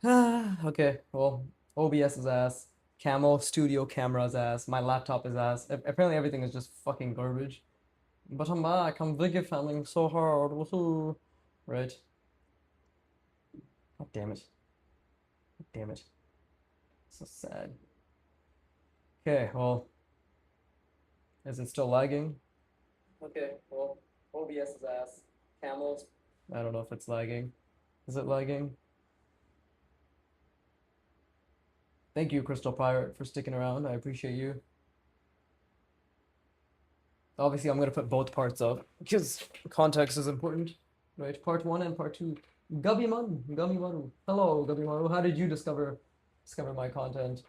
Okay, well, OBS is ass. Camo Studio camera's ass. My laptop is ass. Apparently everything is just fucking garbage. But I'm back. I'm video filming so hard. Woohoo! Right. God damn it. God damn it. So sad. Okay, well, is it still lagging? Okay, well, OBS is ass. Camels. I don't know if it's lagging. Is it lagging? Thank you, Crystal Pirate, for sticking around. I appreciate you. Obviously, I'm gonna put both parts up because context is important, right? Part one and part two. Gubby Maru. Hello, Gubby Maru. How did you discover my content?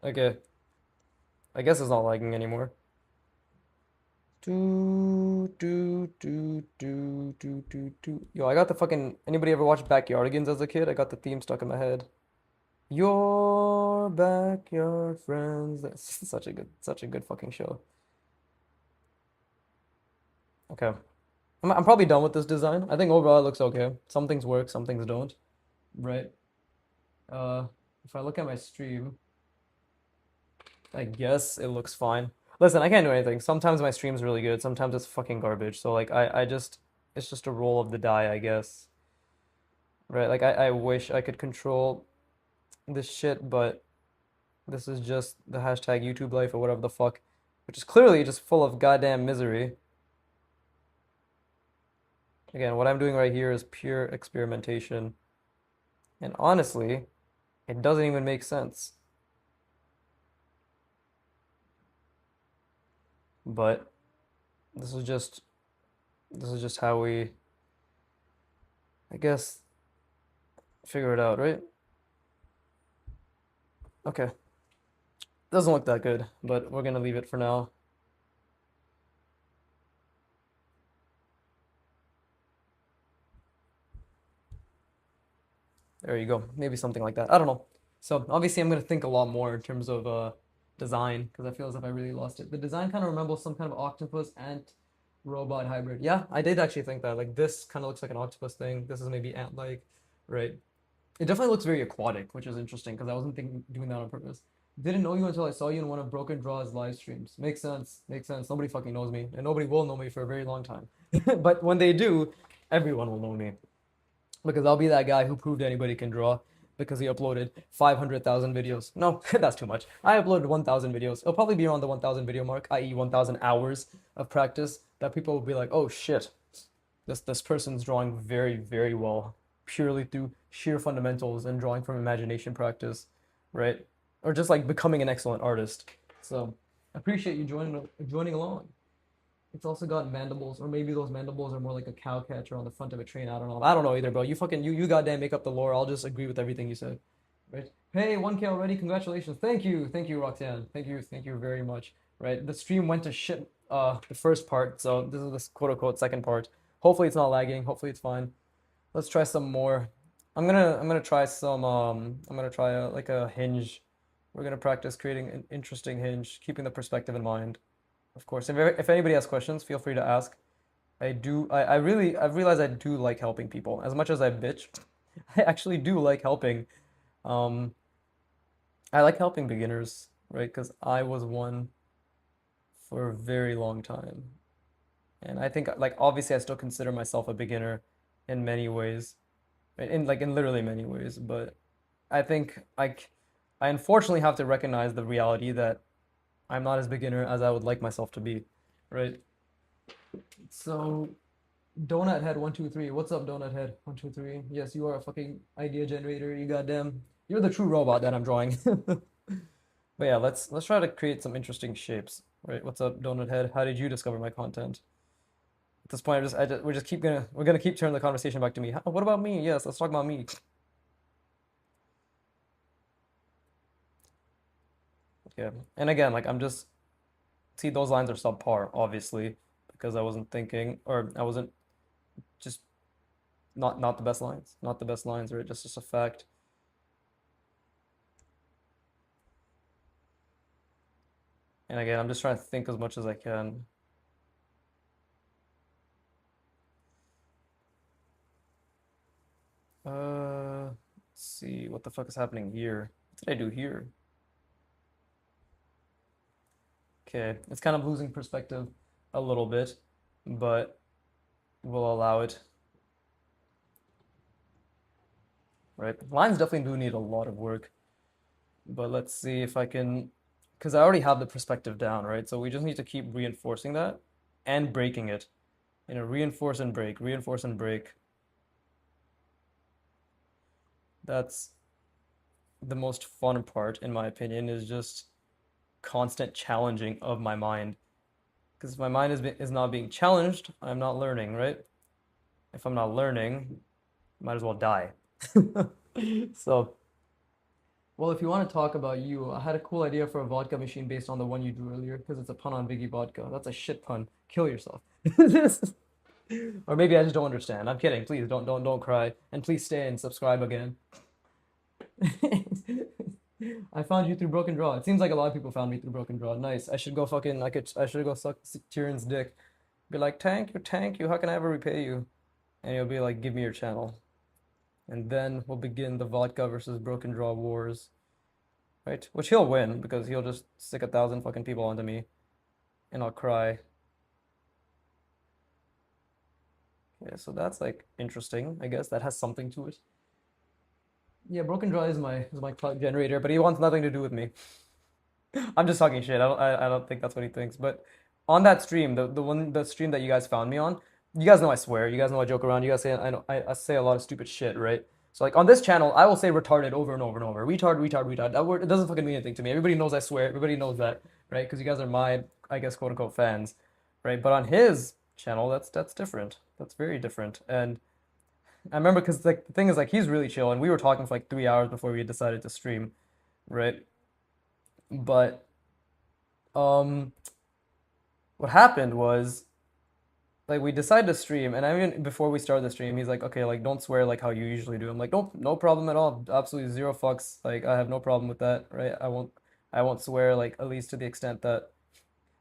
Okay, I guess it's not lagging anymore. Yo, I got the fucking. Anybody ever watch Backyardigans as a kid? I got the theme stuck in my head. Your backyard friends. That's such a good fucking show. Okay. I'm probably done with this design. I think overall it looks okay. Some things work, some things don't. Right. Uh, if I look at my stream, I guess it looks fine. Listen, I can't do anything. Sometimes my stream's really good, sometimes it's fucking garbage. So like I just it's just a roll of the die, I guess. Right? Like I wish I could control this shit, but this is just the hashtag YouTube life or whatever the fuck, which is clearly just full of goddamn misery. Again, what I'm doing right here is pure experimentation. And honestly, it doesn't even make sense. But this is just this is just how we, I guess, figure it out, right? Okay. Doesn't look that good, but we're gonna leave it for now. There you go. Maybe something like that. I don't know. So obviously I'm gonna think a lot more in terms of design because I feel as if I really lost it. The design kind of resembles some kind of octopus ant robot hybrid. Yeah, I did actually think that. Like this kind of looks like an octopus thing. This is maybe ant-like, right? It definitely looks very aquatic, which is interesting because I wasn't thinking doing that on purpose. Didn't know you until I saw you in one of Broken Draw's live streams. Makes sense. Makes sense. Nobody fucking knows me, and nobody will know me for a very long time. But when they do, everyone will know me because I'll be that guy who proved anybody can draw because he uploaded 500,000 videos. No, that's too much. I uploaded 1,000 videos. It'll probably be around the 1,000 video mark, i.e., 1,000 hours of practice that people will be like, oh shit, this person's drawing very, very well, purely through sheer fundamentals and drawing from imagination practice, right? Or just like becoming an excellent artist. So appreciate you joining along. It's also got mandibles, or maybe those mandibles are more like a cow catcher on the front of a train. I don't know. I don't know either, bro. You goddamn make up the lore. I'll just agree with everything you said. Right? Hey, 1K already. Congratulations. Thank you, Roxanne. Thank you very much. Right? The stream went to shit the first part, so this is the quote unquote second part. Hopefully it's not lagging. Hopefully it's fine. Let's try some more. I'm gonna try some I'm gonna try like a hinge. We're gonna practice creating an interesting hinge, keeping the perspective in mind. Of course, if anybody has questions, feel free to ask. I've realized I do like helping people. As much as I bitch, I actually do like helping. Um, I like helping beginners, right? Because I was one for a very long time. And I think like obviously I still consider myself a beginner in many ways, right? In literally many ways, but I think like I unfortunately have to recognize the reality that I'm not as beginner as I would like myself to be, right? So Donut Head 123. What's up, Donut Head 123? Yes, you are a fucking idea generator. You goddamn. You're the true robot that I'm drawing. But yeah, let's try to create some interesting shapes. Right? What's up, Donut Head? How did you discover my content? At this point, we're gonna keep turning the conversation back to me. What about me? Yes, let's talk about me. Yeah. And again, like I'm just see those lines are subpar, obviously, because I wasn't thinking or I wasn't just not the best lines. Not the best lines, right? Just a fact. And again, I'm just trying to think as much as I can. Uh, see what the fuck is happening here. What did I do here? Okay, it's kind of losing perspective a little bit, but we'll allow it. Right, lines definitely do need a lot of work, but let's see if I can, because I already have the perspective down, right? So we just need to keep reinforcing that and breaking it. You know, reinforce and break, reinforce and break. That's the most fun part, in my opinion, is just constant challenging of my mind. Because if my mind is not being challenged, I'm not learning, right? If I'm not learning, might as well die. So, well, if you want to talk about you, I had a cool idea for a vodka machine based on the one you drew earlier, because it's a pun on Biggie vodka. That's a shit pun. Kill yourself. Or maybe I just don't understand. I'm kidding. Please don't cry. And please stay and subscribe again. I found you through Broken Draw. It seems like a lot of people found me through Broken Draw. Nice. I should go suck Tyrion's dick. Be like, thank you. How can I ever repay you? And he'll be like, give me your channel. And then we'll begin the vodka versus Broken Draw wars. Right? Which he'll win because he'll just stick 1,000 fucking people onto me and I'll cry. Yeah, so that's like interesting. I guess that has something to it. Yeah, Broken Draw is my cloud generator, but he wants nothing to do with me. I'm just talking shit. I don't think that's what he thinks. But on that stream, the stream that you guys found me on, you guys know I swear. You guys know I joke around. You guys say I know I say a lot of stupid shit, right? So like on this channel, I will say retarded over and over and over. Retard. That word, it doesn't fucking mean anything to me. Everybody knows I swear. Everybody knows that, right? Because you guys are my, I guess, quote unquote fans, right? But on his channel, that's different. That's very different. And I remember because like the thing is like he's really chill, and we were talking for like 3 hours before we decided to stream, right? But um, what happened was like we decided to stream, and I mean before we started the stream, he's like, okay, like don't swear like how you usually do. I'm like, nope, no problem at all. Absolutely zero fucks. Like I have no problem with that, right? I won't swear like at least to the extent that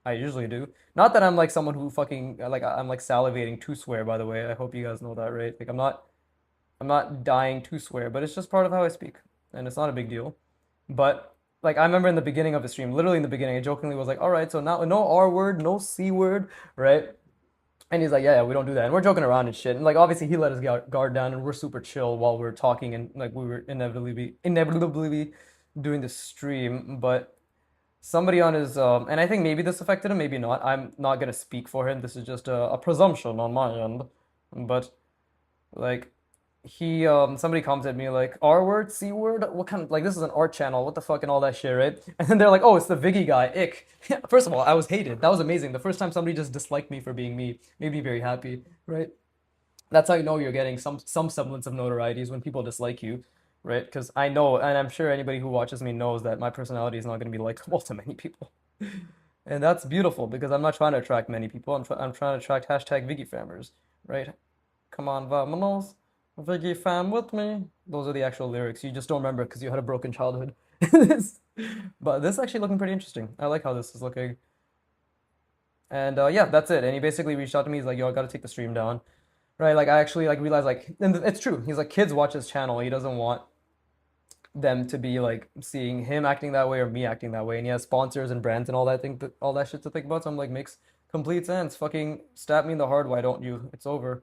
I usually do. Not that I'm like someone who fucking like I'm like salivating to swear, by the way. I hope you guys know that, right? Like I'm not dying to swear, but it's just part of how I speak, and it's not a big deal. But like I remember in the beginning of the stream, literally in the beginning, I jokingly was like, "All right, so now no R word, no C word, right?" And he's like, "Yeah, we don't do that." And we're joking around and shit. And like obviously he let his guard down, and we're super chill while we're talking, and like we were inevitably doing the stream. But somebody on his and I think maybe this affected him, maybe not. I'm not gonna speak for him. This is just a presumption on my end, but like he somebody commented at me like R word, C word, what kind of like this is an art channel, what the fuck and all that shit, right? And then they're like, oh, it's the Viggy guy, ick. First of all, I was hated. That was amazing. The first time somebody just disliked me for being me made me very happy, right? That's how you know you're getting some semblance of notoriety is when people dislike you, right? Because I know, and I'm sure anybody who watches me knows that my personality is not going to be likable to many people. And that's beautiful because I'm not trying to attract many people. I'm trying to attract hashtag Viggy famers, right? Come on, vamonos. Viggy fam with me. Those are the actual lyrics. You just don't remember because you had a broken childhood. But this is actually looking pretty interesting. I like how this is looking. And yeah, that's it. And he basically reached out to me. He's like, "Yo, I gotta take the stream down." Right? Like I actually like realized like, and it's true. He's like, kids watch his channel. He doesn't want them to be like seeing him acting that way or me acting that way. And he has sponsors and brands and all that shit to think about. So I'm like, makes complete sense. Fucking stab me in the heart. Why don't you? It's over.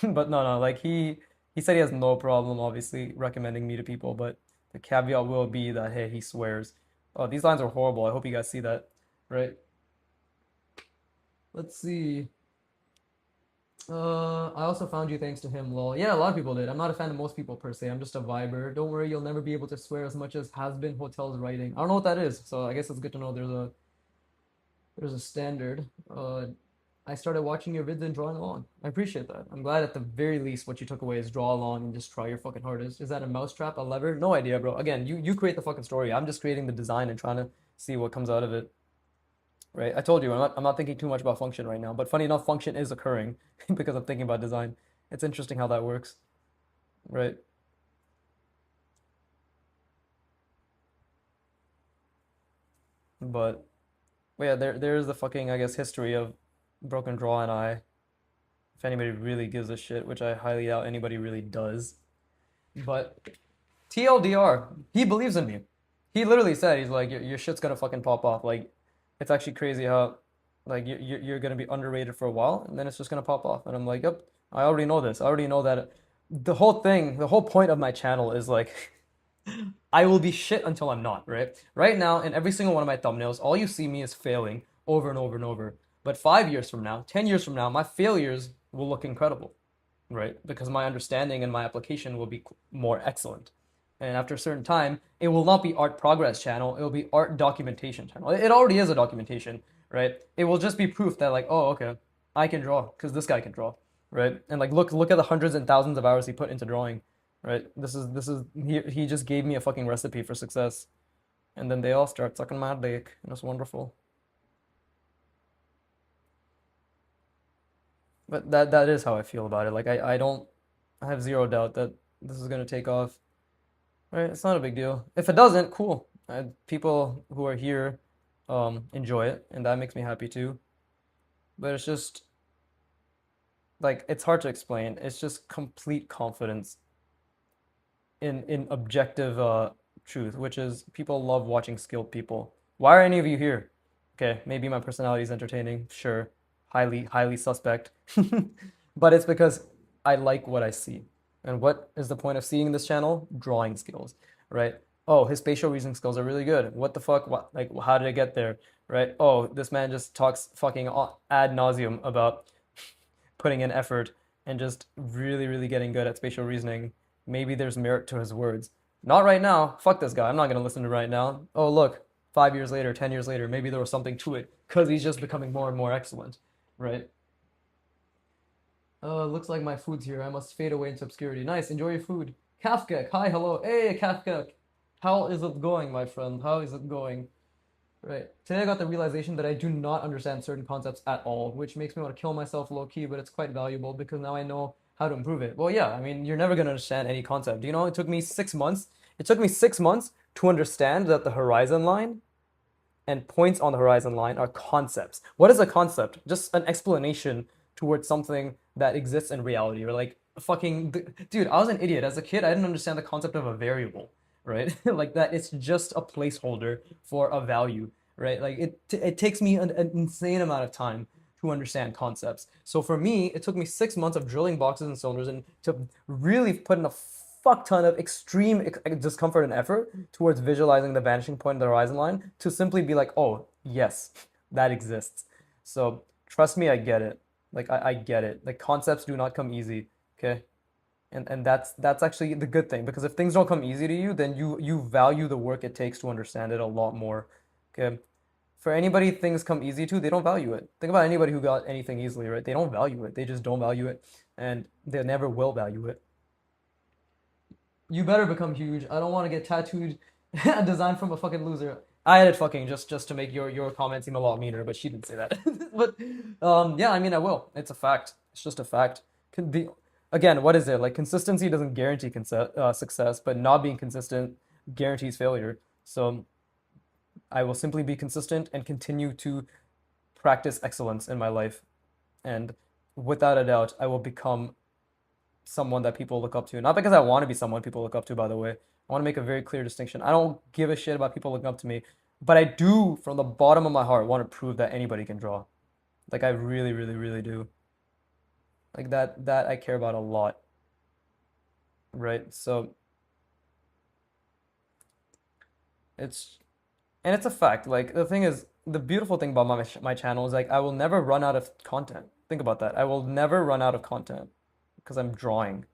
But no, like he said he has no problem, obviously, recommending me to people, but the caveat will be that hey, he swears. Oh, these lines are horrible. I hope you guys see that, right? Let's see. I also found you thanks to him, lol. Yeah, a lot of people did. I'm not a fan of most people per se. I'm just a viber. Don't worry, you'll never be able to swear as much as has been hotels writing. I don't know what that is, so I guess it's good to know there's a standard. I started watching your vids and drawing along. I appreciate that. I'm glad at the very least what you took away is draw along and just try your fucking hardest. Is that a mousetrap, a lever? No idea, bro. Again, you create the fucking story. I'm just creating the design and trying to see what comes out of it. Right? I told you I'm not thinking too much about function right now, but funny enough, function is occurring because I'm thinking about design. It's interesting how that works, right? But yeah, there's the fucking I guess history of Broken Draw and I. If anybody really gives a shit, which I highly doubt anybody really does. But TLDR, he believes in me. He literally said, he's like, your shit's gonna fucking pop off. Like, it's actually crazy how, like, you're gonna be underrated for a while, and then it's just gonna pop off. And I'm like, yep, I already know this. I already know that the whole point of my channel is like, I will be shit until I'm not, right? Right now, in every single one of my thumbnails, all you see me is failing over and over and over. But 5 years from now, 10 years from now, my failures will look incredible, right? Because my understanding and my application will be more excellent. And after a certain time, it will not be art progress channel, it will be art documentation channel. It already is a documentation, right? It will just be proof that like, oh, okay, I can draw because this guy can draw, right? And like look at the hundreds and thousands of hours he put into drawing, right? This is he just gave me a fucking recipe for success. And then they all start sucking my dick, and it's wonderful. But that is how I feel about it. Like I have zero doubt that this is gonna take off. Right? It's not a big deal. If it doesn't, cool. People who are here enjoy it, and that makes me happy too. But it's just like it's hard to explain. It's just complete confidence in objective truth, which is people love watching skilled people. Why are any of you here? Okay, maybe my personality is entertaining, sure. Highly suspect. But it's because I like what I see. And what is the point of seeing this channel? Drawing skills, right? Oh, his spatial reasoning skills are really good. What the fuck? What, like, how did it get there? Right? Oh, this man just talks fucking ad nauseum about putting in effort and just really getting good at spatial reasoning. Maybe there's merit to his words. Not right now. Fuck this guy. I'm not gonna listen to him right now. Oh, look, 5 years later, 10 years later, maybe there was something to it because he's just becoming more and more excellent, right? Looks like my food's here. I must fade away into obscurity. Nice. Enjoy your food. Kafka. Hi, hello. Hey, Kafka. How is it going, my friend? How is it going? Right. Today I got the realization that I do not understand certain concepts at all, which makes me want to kill myself low key, but it's quite valuable because now I know how to improve it. Well, yeah, I mean, you're never going to understand any concept. Do you know it took me 6 months? It took me 6 months to understand that the horizon line and points on the horizon line are concepts. What is a concept? Just an explanation towards something that exists in reality. Or like fucking dude, I was an idiot as a kid. I didn't understand the concept of a variable, right? Like that it's just a placeholder for a value, right? Like it takes me an insane amount of time to understand concepts. So for me, it took me 6 months of drilling boxes and cylinders and to really put in a fuck ton of extreme discomfort and effort towards visualizing the vanishing point of the horizon line to simply be like, oh, yes, that exists. So trust me, I get it. Like I get it. Like concepts do not come easy, okay? And that's actually the good thing because if things don't come easy to you, then you value the work it takes to understand it a lot more. Okay? For anybody things come easy to, they don't value it. Think about anybody who got anything easily, right? They don't value it. They just don't value it and they never will value it. You better become huge. I don't want to get tattooed a design from a fucking loser. I added fucking just to make your comment seem a lot meaner, but she didn't say that. But yeah, I mean I will. It's a fact. It's just a fact. Again, what is it? Like consistency doesn't guarantee success, but not being consistent guarantees failure. So I will simply be consistent and continue to practice excellence in my life. And without a doubt, I will become someone that people look up to. Not because I want to be someone people look up to, by the way. I want to make a very clear distinction. I don't give a shit about people looking up to me, but I do, from the bottom of my heart, want to prove that anybody can draw. Like I really do. Like that I care about a lot, right? So it's and it's a fact. Like the thing is, the beautiful thing about my channel is like I will never run out of content. Think about that. I will never run out of content because I'm drawing.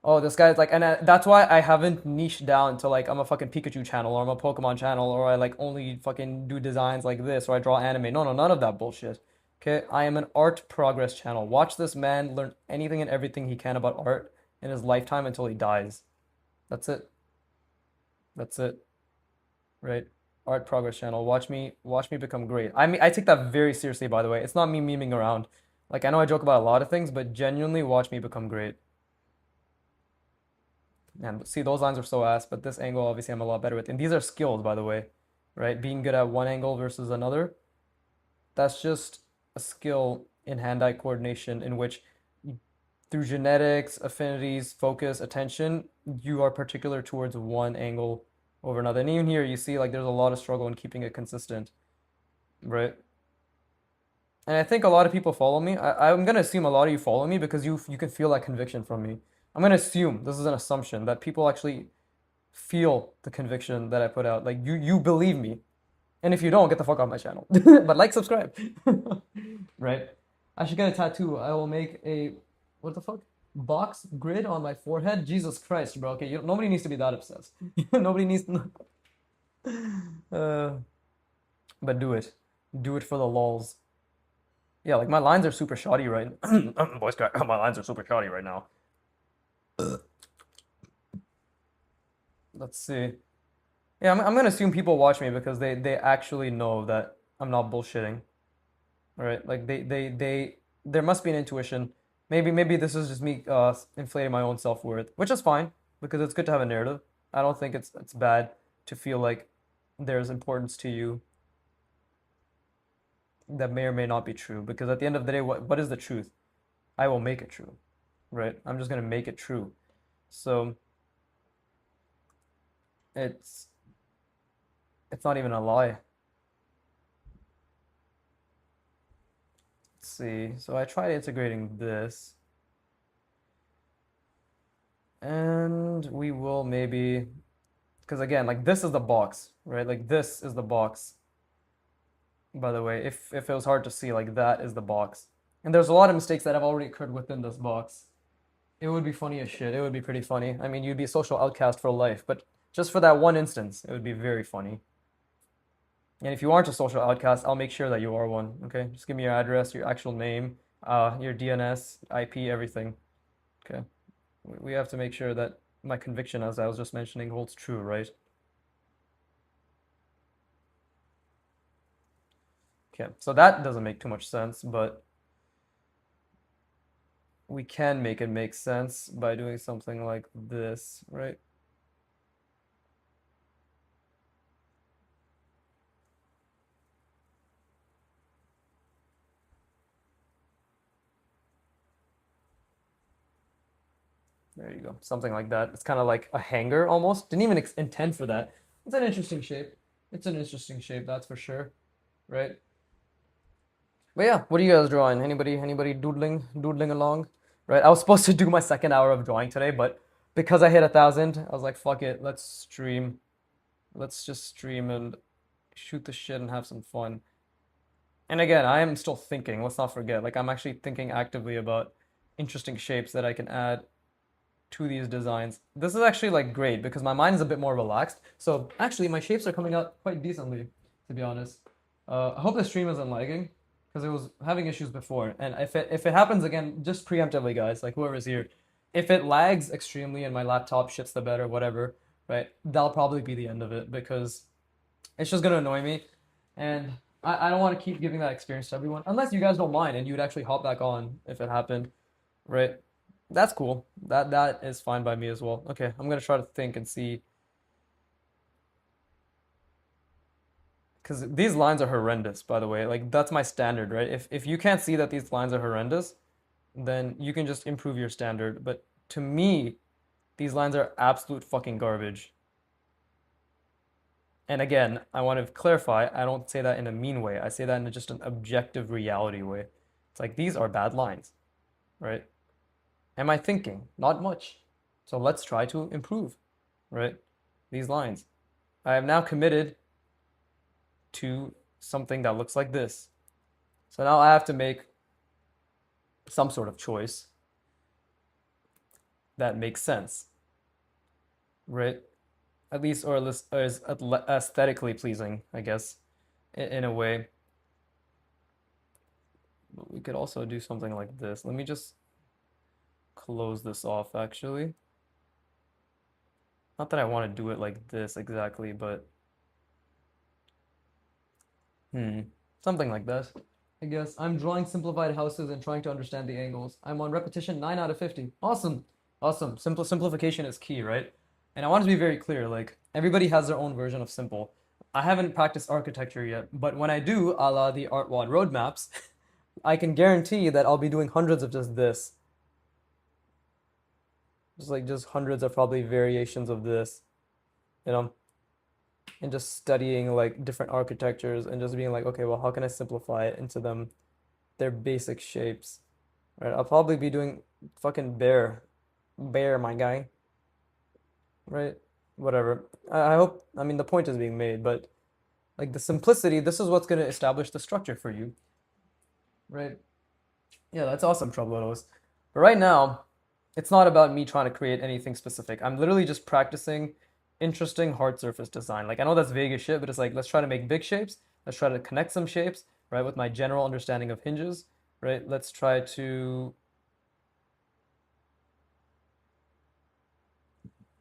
Oh, this guy's like, and that's why I haven't niched down to like I'm a fucking Pikachu channel or I'm a Pokemon channel or I like only fucking do designs like this or I draw anime. No, none of that bullshit. Okay, I am an art progress channel. Watch this man learn anything and everything he can about art in his lifetime until he dies. That's it. That's it. Right? Art progress channel. Watch me become great. I mean, I take that very seriously, by the way. It's not me memeing around. Like I know I joke about a lot of things, but genuinely watch me become great. And see, those lines are so ass, but this angle obviously I'm a lot better with. And these are skills, by the way, right? Being good at one angle versus another, that's just a skill in hand-eye coordination in which through genetics, affinities, focus, attention, you are particular towards one angle over another. And even here, you see like there's a lot of struggle in keeping it consistent, right? And I think a lot of people follow me. I'm gonna assume a lot of you follow me because you can feel that conviction from me. I'm gonna assume, this is an assumption, that people actually feel the conviction that I put out. Like you believe me. And if you don't, get the fuck off my channel. But like, subscribe. Right? I should get a tattoo. I will make a what the fuck? Box grid on my forehead. Jesus Christ, bro. Okay, nobody needs to be that obsessed. Nobody needs to. Uh, but do it. Do it for the lols. Yeah, like my lines are super shoddy right Voice crack. My lines are super shoddy right now. Let's see. Yeah, I'm gonna assume people watch me because they actually know that I'm not bullshitting. All right? Like they there must be an intuition. Maybe this is just me inflating my own self-worth, which is fine because it's good to have a narrative. I don't think it's bad to feel like there's importance to you that may or may not be true because at the end of the day, what is the truth? I will make it true, right? I'm just gonna make it true. So it's it's not even a lie. Let's see. So I tried integrating this, and we will maybe, because again, like this is the box, right? Like this is the box. By the way, if it was hard to see, like that is the box. And there's a lot of mistakes that have already occurred within this box. It would be funny as shit. It would be pretty funny. I mean, you'd be a social outcast for life, but just for that one instance, it would be very funny. And if you aren't a social outcast, I'll make sure that you are one, okay? Just give me your address, your actual name, your DNS, IP, everything, okay? We have to make sure that my conviction, as I was just mentioning, holds true, right? Okay, so that doesn't make too much sense, but we can make it make sense by doing something like this, right? There you go. Something like that. It's kind of like a hanger almost. Didn't even intend for that. It's an interesting shape. It's an interesting shape, that's for sure, right? But yeah, what are you guys drawing? Anybody doodling along? Right? I was supposed to do my second hour of drawing today, but because I hit 1,000, I was like, fuck it, let's stream. Let's just stream and shoot the shit and have some fun. And again, I am still thinking, let's not forget, like I'm actually thinking actively about interesting shapes that I can add to these designs. This is actually like great because my mind is a bit more relaxed. So actually my shapes are coming out quite decently, to be honest. I hope the stream isn't lagging because it was having issues before. And if it happens again, just preemptively, guys, like whoever's here, if it lags extremely and my laptop shits the bed or whatever, right, that'll probably be the end of it because it's just gonna annoy me. And I don't want to keep giving that experience to everyone unless you guys don't mind and you'd actually hop back on if it happened, right? That's cool. That is fine by me as well. Okay, I'm gonna try to think and see because these lines are horrendous, by the way. Like that's my standard, right? If you can't see that these lines are horrendous, then you can just improve your standard. But to me, these lines are absolute fucking garbage. And again, I want to clarify, I don't say that in a mean way. I say that in just an objective reality way. It's like these are bad lines, right? Am I thinking? Not much. So let's try to improve, right? These lines. I have now committed to something that looks like this. So now I have to make some sort of choice that makes sense, right? At least, or is aesthetically pleasing, I guess, in a way. But we could also do something like this. Let me just close this off, actually. Not that I want to do it like this exactly, but something like that. I guess I'm drawing simplified houses and trying to understand the angles. I'm on repetition 9 out of 50. Awesome. Awesome. Simplification is key, right? And I want to be very clear, like everybody has their own version of simple. I haven't practiced architecture yet, but when I do, a la the Artwad roadmaps, I can guarantee that I'll be doing hundreds of just this. just hundreds of probably variations of this, you know, and just studying like different architectures and just being like, okay, well, how can I simplify it into their basic shapes, right? I'll probably be doing fucking bear, my guy, right? Whatever. I hope, I mean, the point is being made, but like the simplicity, this is what's going to establish the structure for you, right? Yeah, that's awesome, Trouble. But right now, it's not about me trying to create anything specific. I'm literally just practicing interesting hard surface design. Like I know that's vague as shit, but it's like let's try to make big shapes. Let's try to connect some shapes, right, with my general understanding of hinges, right? Let's try to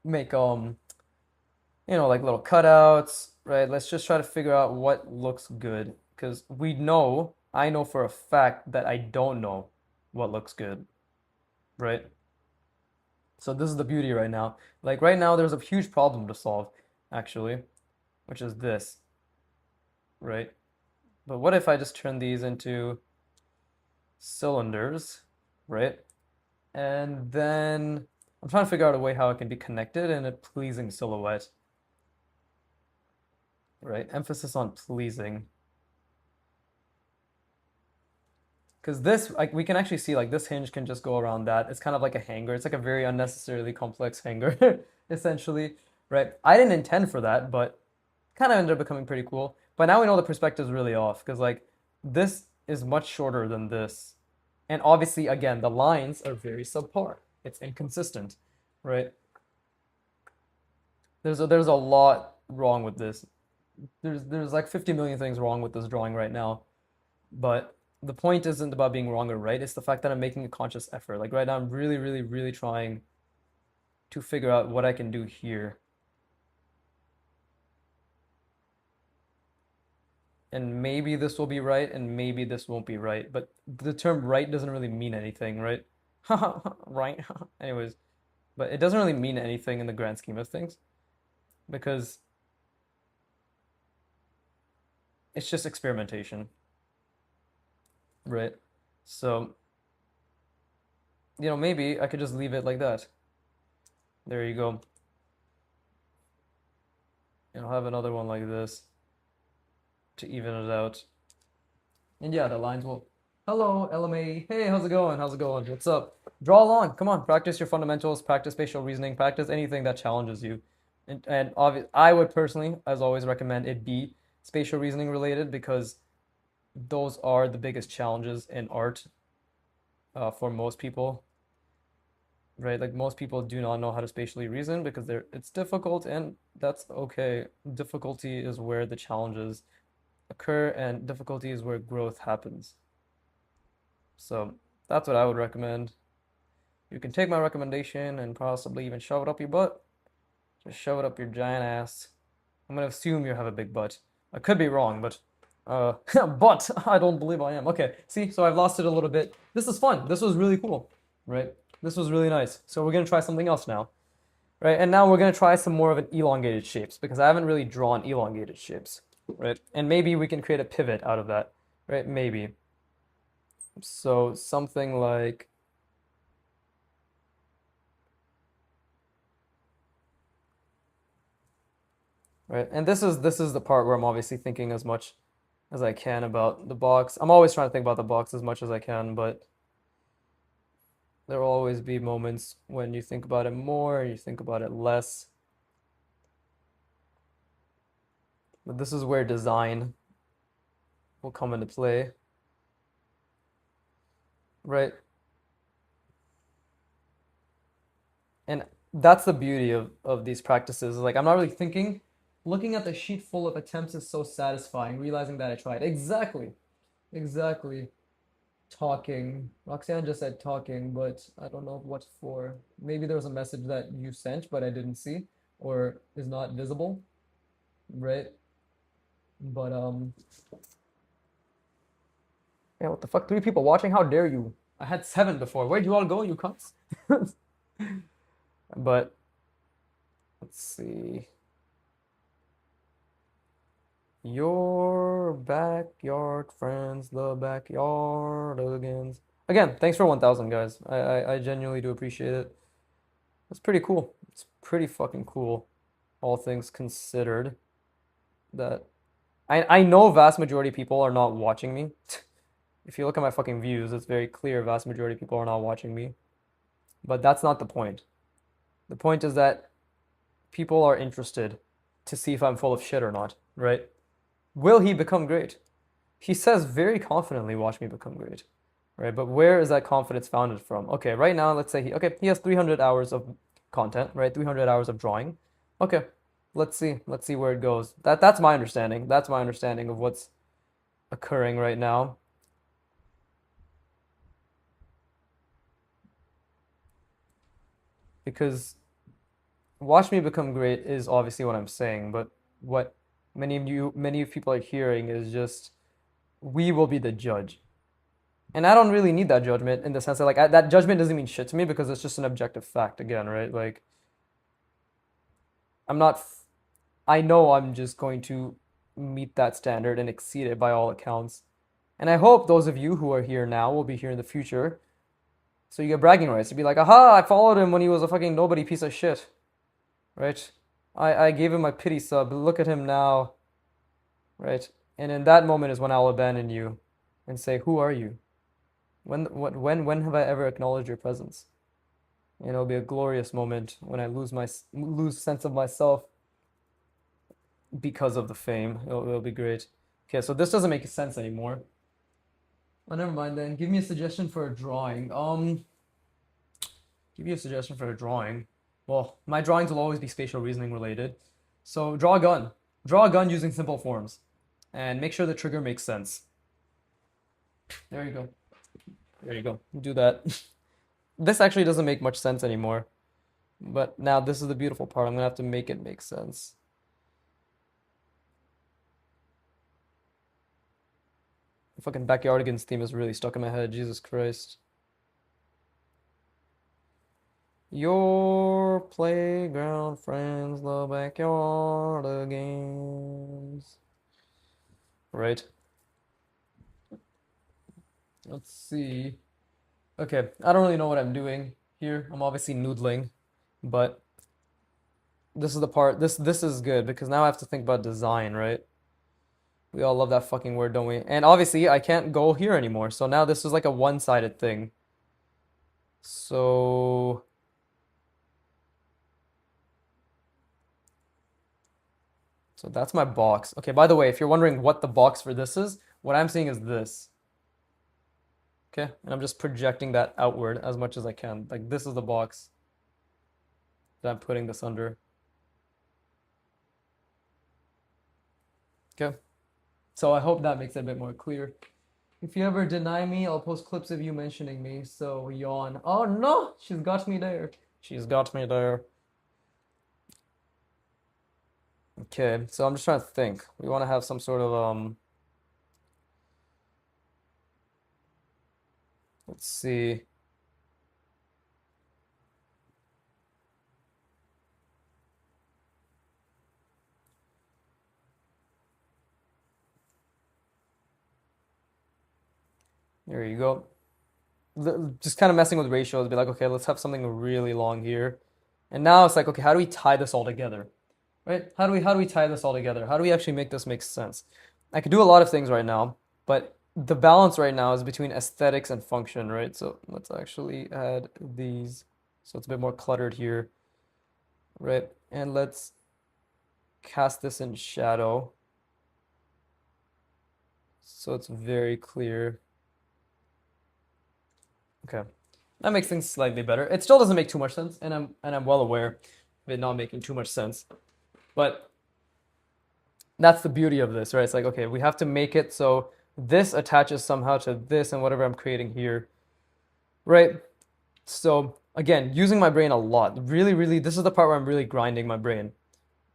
make like little cutouts, right? Let's just try to figure out what looks good because I know for a fact that I don't know what looks good, right? So this is the beauty right now. Like right now, there's a huge problem to solve, actually, which is this, right? But what if I just turn these into cylinders, right? And then I'm trying to figure out a way how it can be connected in a pleasing silhouette, right? Emphasis on pleasing. Because this, like, we can actually see, like, this hinge can just go around that. It's kind of like a hanger. It's like a very unnecessarily complex hanger, essentially, right? I didn't intend for that, but kind of ended up becoming pretty cool. But now we know the perspective's really off, because, like, this is much shorter than this. And obviously, again, the lines are very subpar. It's inconsistent, right? There's a lot wrong with this. There's like 50 million things wrong with this drawing right now. But the point isn't about being wrong or right. It's the fact that I'm making a conscious effort. Like right now, I'm really, really, really trying to figure out what I can do here. And maybe this will be right, and maybe this won't be right. But the term right doesn't really mean anything, right? Right. Anyways, but it doesn't really mean anything in the grand scheme of things because it's just experimentation, right? So, maybe I could just leave it like that. There you go. And I'll have another one like this to even it out. And yeah, the lines will. Hello, LMA. Hey, how's it going? How's it going? What's up? Draw along. Come on, practice your fundamentals, practice spatial reasoning, practice anything that challenges you. And I would personally, as always, recommend it be spatial reasoning related because those are the biggest challenges in art for most people, right? Like most people do not know how to spatially reason because it's difficult, and that's okay. Difficulty is where the challenges occur, and difficulty is where growth happens. So that's what I would recommend. You can take my recommendation and possibly even shove it up your butt. Just shove it up your giant ass. I'm gonna assume you have a big butt. I could be wrong, but but I don't believe I am. Okay, see, so I've lost it a little bit. This is fun. This was really cool, right? This was really nice. So we're gonna try something else now, right? And now we're gonna try some more of an elongated shapes because I haven't really drawn elongated shapes, right? And maybe we can create a pivot out of that, right? Maybe. So something like right, and this is the part where I'm obviously thinking as much as I can about the box. I'm always trying to think about the box as much as I can, but there will always be moments when you think about it more, you think about it less. But this is where design will come into play, right? And that's the beauty of these practices. Like I'm not really thinking. Looking at the sheet full of attempts is so satisfying, realizing that I tried. Exactly. Exactly. Talking. Roxanne just said talking, but I don't know what for. Maybe there was a message that you sent, but I didn't see, or is not visible, right? But yeah, what the fuck? 3 people watching? How dare you? I had 7 before. Where'd you all go, you cunts? But let's see. Your backyard friends, the backyardigans. Again, thanks for 1,000 guys. I genuinely do appreciate it. It's pretty cool. It's pretty fucking cool, all things considered. That I know vast majority of people are not watching me. If you look at my fucking views, it's very clear vast majority of people are not watching me. But that's not the point. The point is that people are interested to see if I'm full of shit or not, right? Will he become great? He says very confidently, watch me become great, right? But where is that confidence founded from? Okay, right now, let's say he has 300 hours of content, right? 300 hours of drawing. Okay, let's see where it goes. That's my understanding. That's my understanding of what's occurring right now. Because watch me become great is obviously what I'm saying, but what many of people are hearing is just we will be the judge. And I don't really need that judgment in the sense that that judgment doesn't mean shit to me because it's just an objective fact again, right? Like I'm not I know I'm just going to meet that standard and exceed it by all accounts. And I hope those of you who are here now will be here in the future. So you get bragging rights to be like, aha, I followed him when he was a fucking nobody piece of shit, right? I gave him my pity sub, but look at him now, right? And in that moment is when I'll abandon you and say, who are you? When have I ever acknowledged your presence? And it'll be a glorious moment when I lose sense of myself because of the fame. It'll be great. Okay, so this doesn't make sense anymore. Oh, never mind then. Give me a suggestion for a drawing. Give you a suggestion for a drawing. Well, my drawings will always be spatial reasoning related. So draw a gun. Draw a gun using simple forms. And make sure the trigger makes sense. There you go. There you go. Do that. This actually doesn't make much sense anymore. But now this is the beautiful part. I'm gonna have to make it make sense. The fucking Backyardigans theme is really stuck in my head. Jesus Christ. Your playground friends, the Backyardigans. Right. Let's see. Okay, I don't really know what I'm doing here. I'm obviously noodling, but this is the part. This is good because now I have to think about design, right? We all love that fucking word, don't we? And obviously, I can't go here anymore. So now this is like a one-sided thing. So that's my box. Okay, by the way, if you're wondering what the box for this is, what I'm seeing is this. Okay, and I'm just projecting that outward as much as I can. Like this is the box that I'm putting this under. Okay, so I hope that makes it a bit more clear. If you ever deny me, I'll post clips of you mentioning me. So yawn. Oh no, she's got me there. She's got me there. Okay, so I'm just trying to think. We want to have some sort of let's see. There you go. Just kind of messing with ratios, be like, okay, let's have something really long here. And now it's like, okay, how do we tie this all together? Right? How do we tie this all together? How do we actually make this make sense? I could do a lot of things right now, but the balance right now is between aesthetics and function, right? So let's actually add these so it's a bit more cluttered here, right? And let's cast this in shadow so it's very clear. Okay. That makes things slightly better. It still doesn't make too much sense, and I'm well aware of it not making too much sense. But that's the beauty of this, right? It's like, okay, we have to make it so this attaches somehow to this and whatever I'm creating here, right? So again, using my brain a lot. Really, really, this is the part where I'm really grinding my brain,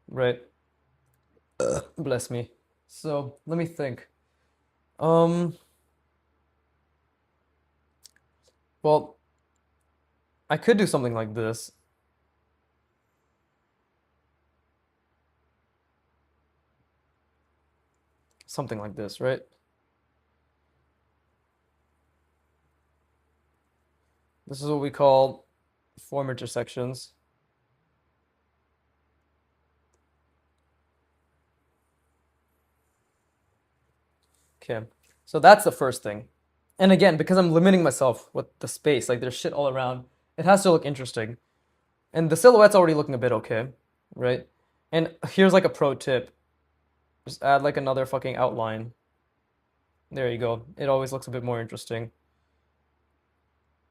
right? Bless me. So let me think. Um, well, I could do something like this. Something like this, right? This is what we call form intersections. Okay, so that's the first thing. And again, because I'm limiting myself with the space, like there's shit all around, it has to look interesting. And the silhouette's already looking a bit okay, right? And here's like a pro tip. Just add like another fucking outline. There you go. It always looks a bit more interesting.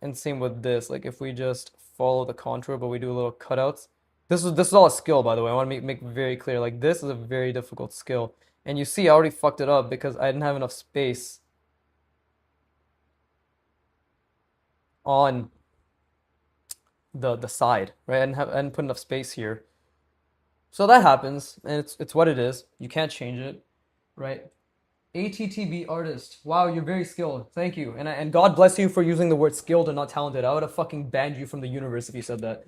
And same with this. Like if we just follow the contour, but we do little cutouts. This is all a skill, by the way. I want to make very clear. Like this is a very difficult skill. And you see, I already fucked it up because I didn't have enough space on the side, right? I didn't put enough space here. So that happens, and it's what it is. You can't change it, right? ATTB artist. Wow, you're very skilled. Thank you. And God bless you for using the word skilled and not talented. I would have fucking banned you from the universe if you said that.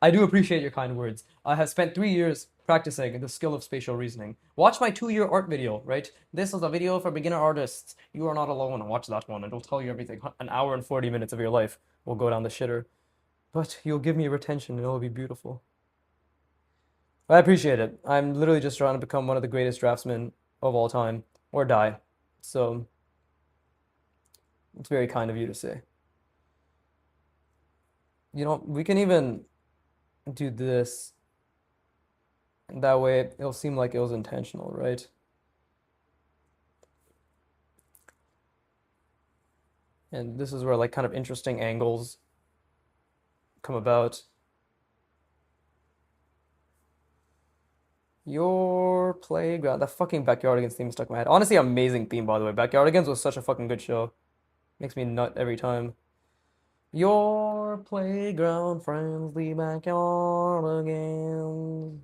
I do appreciate your kind words. I have spent 3 years practicing the skill of spatial reasoning. Watch my 2-year art video, right? This is a video for beginner artists. You are not alone. Watch that one. It'll tell you everything. An hour and 40 minutes of your life will go down the shitter. But you'll give me retention and it'll be beautiful. I appreciate it. I'm literally just trying to become one of the greatest draftsmen of all time or die. So it's very kind of you to say. You know, we can even do this. And that way it'll seem like it was intentional, right? And this is where like kind of interesting angles come about. Your playground. That fucking Backyardigans theme stuck in my head. Honestly, amazing theme, by the way. Backyardigans was such a fucking good show. Makes me nut every time. Your playground, friendly Backyardigans.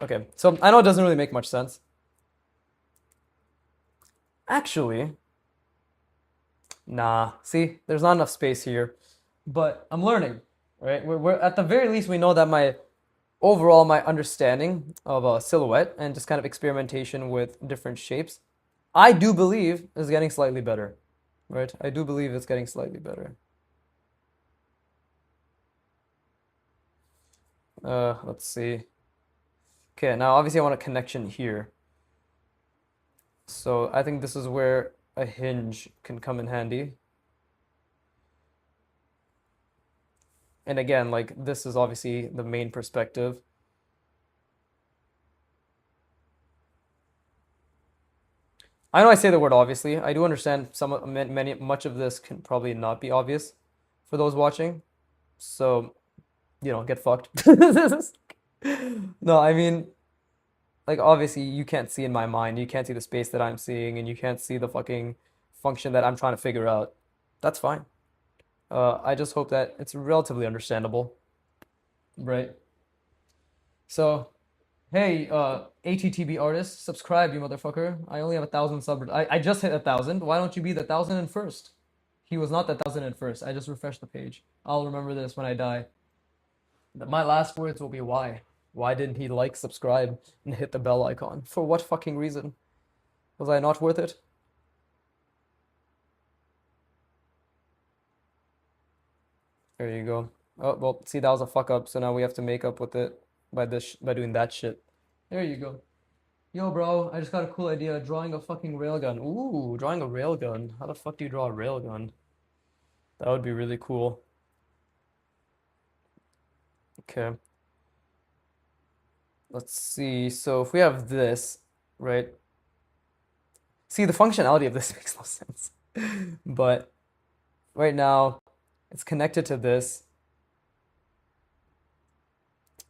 Okay, so I know it doesn't really make much sense. Actually, nah. See, there's not enough space here. But I'm learning, right? We're at the very least we know that my understanding of a silhouette and just kind of experimentation with different shapes, I do believe is getting slightly better, right? I do believe it's getting slightly better. Let's see. Okay, now obviously I want a connection here. So I think this is where a hinge can come in handy. And again, like this is obviously the main perspective. I know I say the word obviously. I do understand much of this can probably not be obvious for those watching. So, get fucked. No, I mean, like obviously you can't see in my mind. You can't see the space that I'm seeing, and you can't see the fucking function that I'm trying to figure out. That's fine. I just hope that it's relatively understandable, right? So, hey, ATTB artist, subscribe, you motherfucker. I only have 1,000 subs. I just hit 1,000. Why don't you be the 1,001st? He was not the 1,001st. I just refreshed the page. I'll remember this when I die. My last words will be why. Why didn't he like, subscribe, and hit the bell icon? For what fucking reason? Was I not worth it? There you go. Oh, well, see, that was a fuck up, so now we have to make up with it by doing that shit. There you go. Yo, bro, I just got a cool idea. Drawing a fucking railgun. Ooh, drawing a railgun. How the fuck do you draw a railgun? That would be really cool. Okay. Let's see. So if we have this, right? See, the functionality of this makes no sense. But right now, it's connected to this.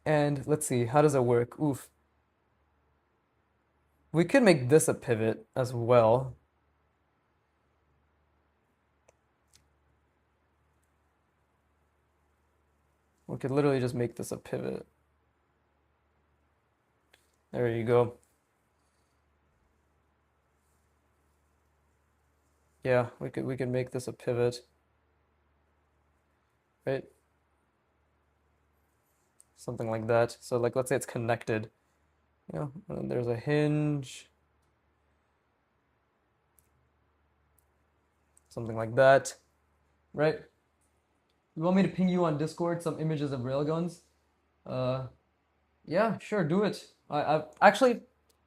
And let's see, how does it work? Oof. We could make this a pivot as well. We could literally just make this a pivot. There you go. Yeah, we could make this a pivot, right? Something like that. So like let's say it's connected. And there's a hinge. Something like that. Right? You want me to ping you on Discord some images of railguns? Uh yeah, sure, do it. I actually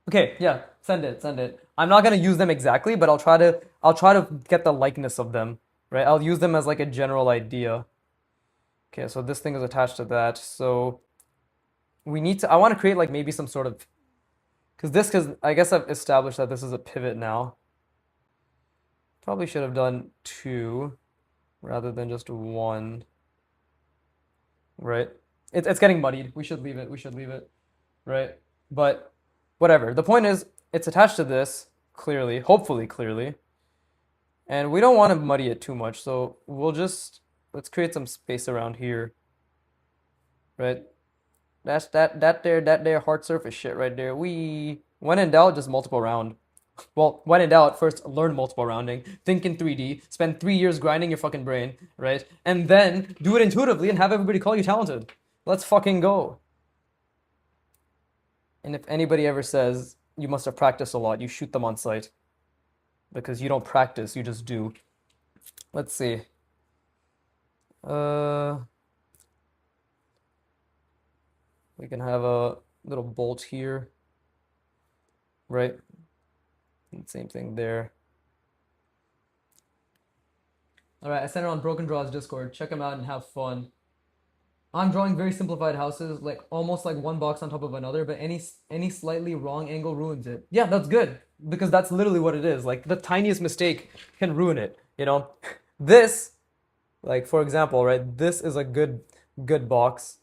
Okay, yeah, send it, send it. I'm not gonna use them exactly, but I'll try to get the likeness of them, right? I'll use them as like a general idea. Okay, so this thing is attached to that. So we need to, I want to create like maybe some sort of, because I guess I've established that this is a pivot now. Probably should have done two rather than just one, right? It's getting muddied. We should leave it. We should leave it, right? But whatever. The point is, it's attached to this clearly, hopefully clearly, and we don't want to muddy it too much. So let's create some space around here, right? That's that there hard surface shit right there. When in doubt, just multiple round. Well, when in doubt, first learn multiple rounding, think in 3D, spend 3 years grinding your fucking brain, right? And then do it intuitively and have everybody call you talented. Let's fucking go. And if anybody ever says you must have practiced a lot, you shoot them on sight. Because you don't practice, you just do. Let's see. Uh, we can have a little bolt here, right? And same thing there. All right, I sent it on Broken Draws Discord. Check them out and have fun. I'm drawing very simplified houses, like almost like one box on top of another, but any slightly wrong angle ruins it. Yeah, that's good because that's literally what it is. Like the tiniest mistake can ruin it, you know? This, like for example, right? This is a good box.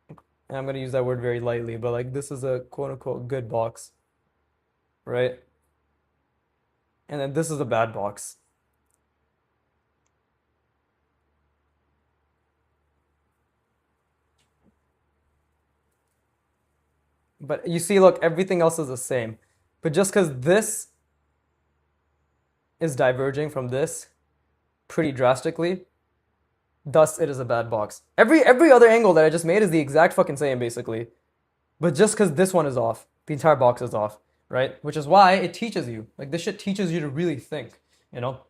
And I'm gonna use that word very lightly, but like this is a quote unquote good box, right? And then this is a bad box. But you see, look, everything else is the same. But just because this is diverging from this pretty drastically, thus it is a bad box. Every other angle that I just made is the exact fucking same, basically. But just because this one is off, the entire box is off, right? Which is why it teaches you. Like, this shit teaches you to really think, you know?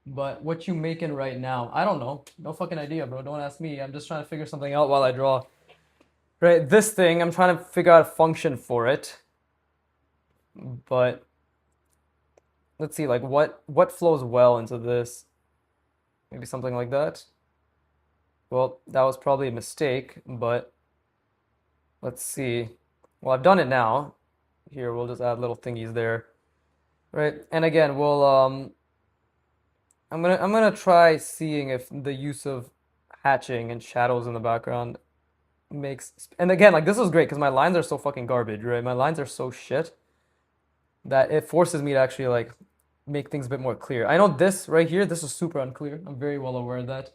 But what you making right now, I don't know. No fucking idea, bro. Don't ask me. I'm just trying to figure something out while I draw. Right, this thing, I'm trying to figure out a function for it. But let's see, like what flows well into this? Maybe something like that. Well, that was probably a mistake, but let's see. Well, I've done it now. Here, we'll just add little thingies there. Right? And again, I'm gonna try seeing if the use of hatching and shadows in the background makes, and again, like this is great because my lines are so fucking garbage, right? My lines are so shit that it forces me to actually like make things a bit more clear. I know this right here, this is super unclear. I'm very well aware of that.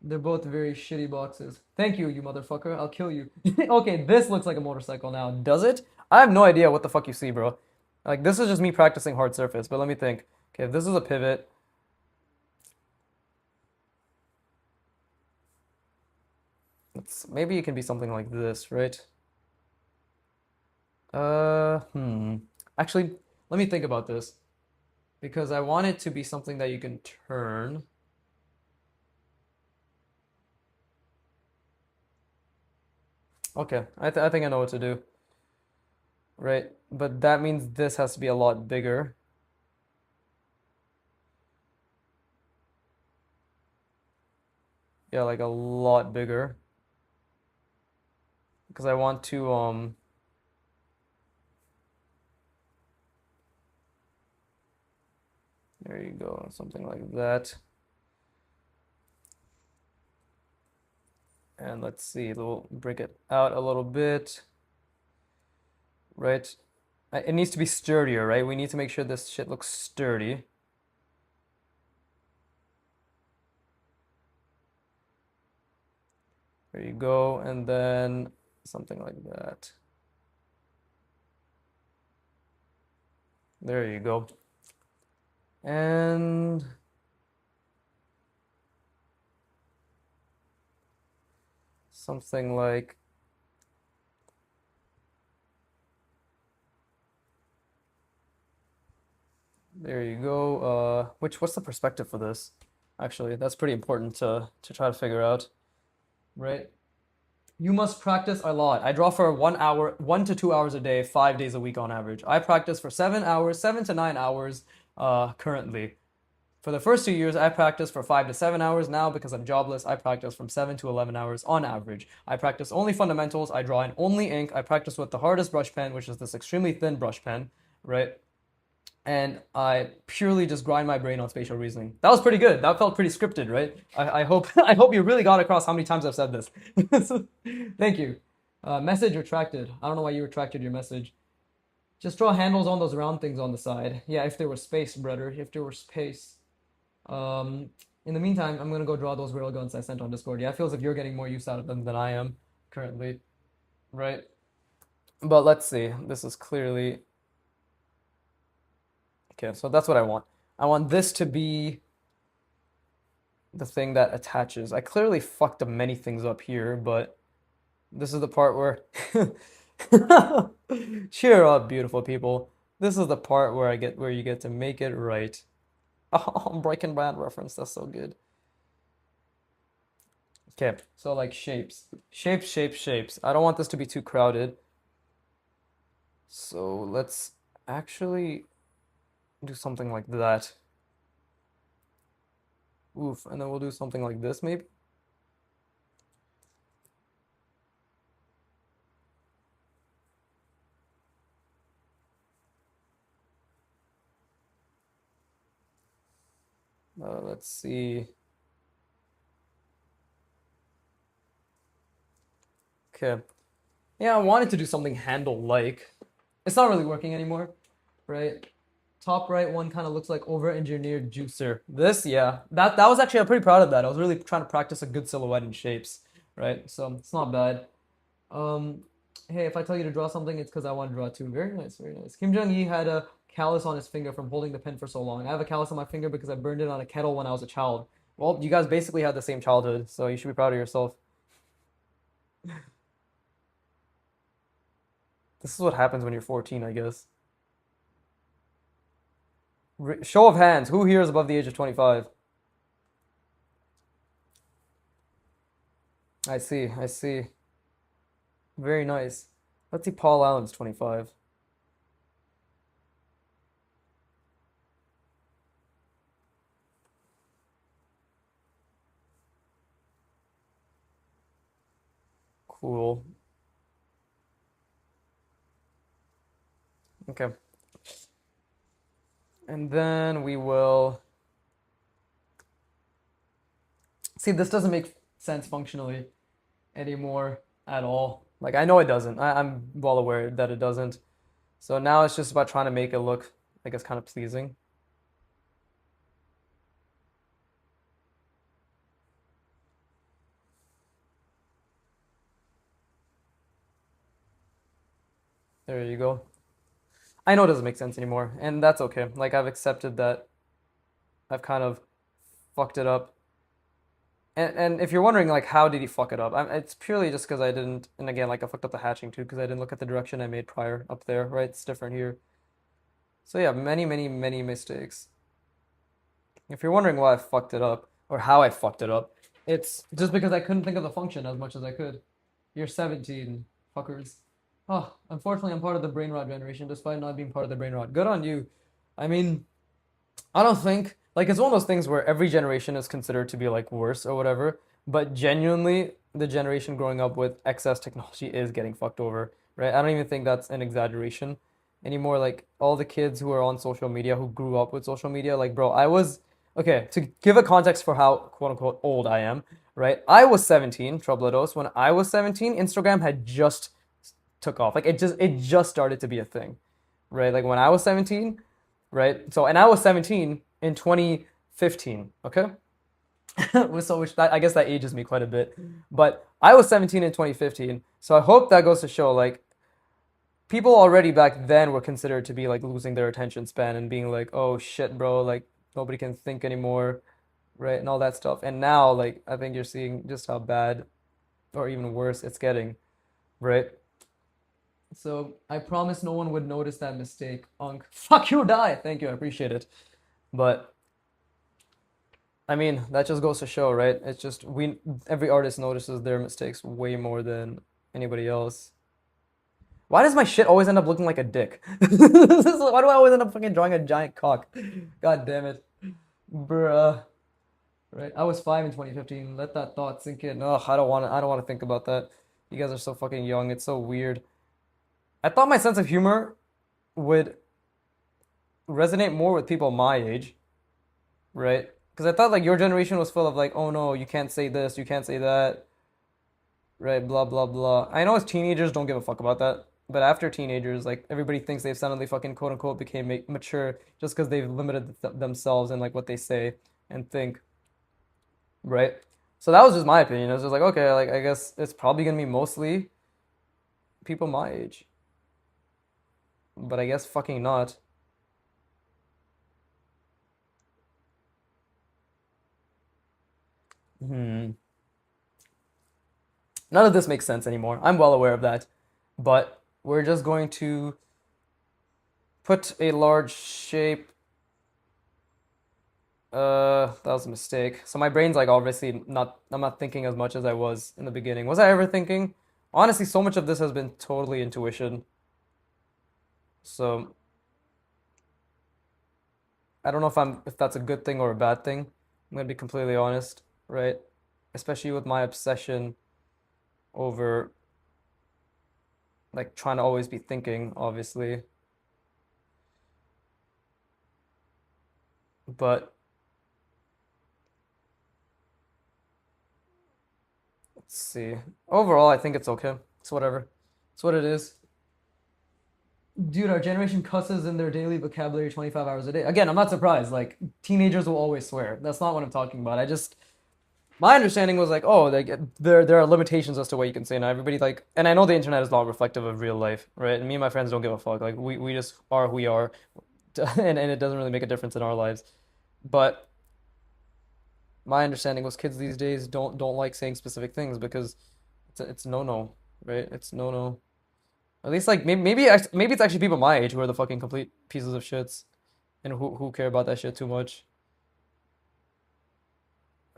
They're both very shitty boxes. Thank you, you motherfucker. I'll kill you. Okay, this looks like a motorcycle now. Does it? I have no idea what the fuck you see, bro. Like, this is just me practicing hard surface, but let me think. Okay, if this is a pivot, maybe it can be something like this, right? Hmm. Actually, let me think about this because I want it to be something that you can turn. Okay, I think I know what to do. Right, but that means this has to be a lot bigger. Yeah, like a lot bigger. Because I want to, there you go, something like that. And let's see, we'll break it out a little bit. Right? It needs to be sturdier, right? We need to make sure this shit looks sturdy. There you go, and then something like that. There you go. And something like, there you go. What's the perspective for this? Actually, that's pretty important to try to figure out, right? You must practice a lot. I draw for 1 hour, 1 to 2 hours a day, 5 days a week on average. I practice for 7 hours, 7 to 9 hours currently. For the first 2 years, I practiced for 5 to 7 hours. Now, because I'm jobless, I practice from 7 to 11 hours on average. I practice only fundamentals. I draw in only ink. I practice with the hardest brush pen, which is this extremely thin brush pen, right? And I purely just grind my brain on spatial reasoning. That was pretty good. That felt pretty scripted, right? I hope I hope you really got across how many times I've said this. So, thank you. Message retracted. I don't know why you retracted your message. Just draw handles on those round things on the side. Yeah, if there was space, brother. If there was space. Um, in the meantime, I'm gonna go draw those railguns I sent on Discord. Yeah, it feels like you're getting more use out of them than I am currently, right? But let's see. This is clearly okay. So that's what I want. I want this to be the thing that attaches. I clearly fucked up many things up here, but this is the part where cheer up, beautiful people. This is the part where you get to make it right. Oh, Breaking Bad reference. That's so good. Okay, so like shapes. Shapes, shapes, shapes. I don't want this to be too crowded. So let's actually do something like that. Oof, and then we'll do something like this maybe. Let's see. Okay. Yeah, I wanted to do something handle-like. It's not really working anymore, right? Top right one kind of looks like over-engineered juicer. This, yeah, that was actually, I'm pretty proud of that. I was really trying to practice a good silhouette and shapes, right? So it's not bad. Um, hey, if I tell you to draw something, it's because I want to draw too. Very nice, very nice. Kim Jong-il had a callus on his finger from holding the pen for so long. I have a callus on my finger because I burned it on a kettle when I was a child. Well, you guys basically had the same childhood, so you should be proud of yourself. This is what happens when you're 14, I guess. Show of hands, who here is above the age of 25? I see, I see. Very nice. Let's see, Paul Allen's 25. Cool. Okay. And then we will see, this doesn't make sense functionally anymore at all. Like, I know it doesn't. I'm well aware that it doesn't. So now it's just about trying to make it look, I guess, kind of pleasing. There you go. I know it doesn't make sense anymore, and that's okay. Like, I've accepted that I've kind of fucked it up. And if you're wondering, like, how did he fuck it up? It's purely just because I didn't, and again, like, I fucked up the hatching too, because I didn't look at the direction I made prior up there, right? It's different here. So yeah, many, many, many mistakes. If you're wondering why I fucked it up, or how I fucked it up, it's just because I couldn't think of the function as much as I could. You're 17, fuckers. Oh, unfortunately, I'm part of the brain rot generation, despite not being part of the brain rot. Good on you. I mean, I don't think like it's one of those things where every generation is considered to be like worse or whatever, but genuinely the generation growing up with excess technology is getting fucked over, right? I don't even think that's an exaggeration anymore. Like all the kids who are on social media who grew up with social media, like bro, I was okay, to give a context for how quote unquote old I am, right? I was 17, Trublados. When I was 17, Instagram had just took off. Like it just started to be a thing, right? Like when I was 17, right? So and I was 17 in 2015, okay? So which that, I guess that ages me quite a bit. But I was 17 in 2015. So I hope that goes to show like people already back then were considered to be like losing their attention span and being like, "Oh shit, bro, like nobody can think anymore." Right? And all that stuff. And now like I think you're seeing just how bad or even worse it's getting, right? So I promise no one would notice that mistake. Unk. Fuck you, die. Thank you, I appreciate it. But I mean, that just goes to show, right? It's just every artist notices their mistakes way more than anybody else. Why does my shit always end up looking like a dick? Why do I always end up fucking drawing a giant cock? God damn it. Bruh. Right. I was 5 in 2015. Let that thought sink in. Ugh, I don't wanna think about that. You guys are so fucking young. It's so weird. I thought my sense of humor would resonate more with people my age, right? Because I thought like your generation was full of like, oh no, you can't say this, you can't say that, right? Blah blah blah. I know as teenagers don't give a fuck about that, but after teenagers, like everybody thinks they've suddenly fucking quote unquote became mature just because they've limited themselves and like what they say and think, right? So that was just my opinion. I was just like, okay, like I guess it's probably gonna be mostly people my age, but I guess fucking not. Hmm. None of this makes sense anymore. I'm well aware of that, but we're just going to put a large shape. That was a mistake. So my brain's like obviously not, I'm not thinking as much as I was in the beginning. Was I ever thinking? Honestly, so much of this has been totally intuition. So I don't know if that's a good thing or a bad thing. I'm gonna be completely honest, right? Especially with my obsession over like trying to always be thinking, obviously. But let's see. Overall, I think it's okay. It's whatever. It's what it is. Dude, our generation cusses in their daily vocabulary 25 hours a day. Again, I'm not surprised. Like, teenagers will always swear. That's not what I'm talking about. My understanding was like, oh, like there are limitations as to what you can say now. Everybody like, and I know the internet is not reflective of real life, right? And me and my friends don't give a fuck. Like, we just are who we are, and it doesn't really make a difference in our lives. But my understanding was kids these days don't like saying specific things because it's no no, right? It's no no. At least like maybe it's actually people my age who are the fucking complete pieces of shits and who care about that shit too much.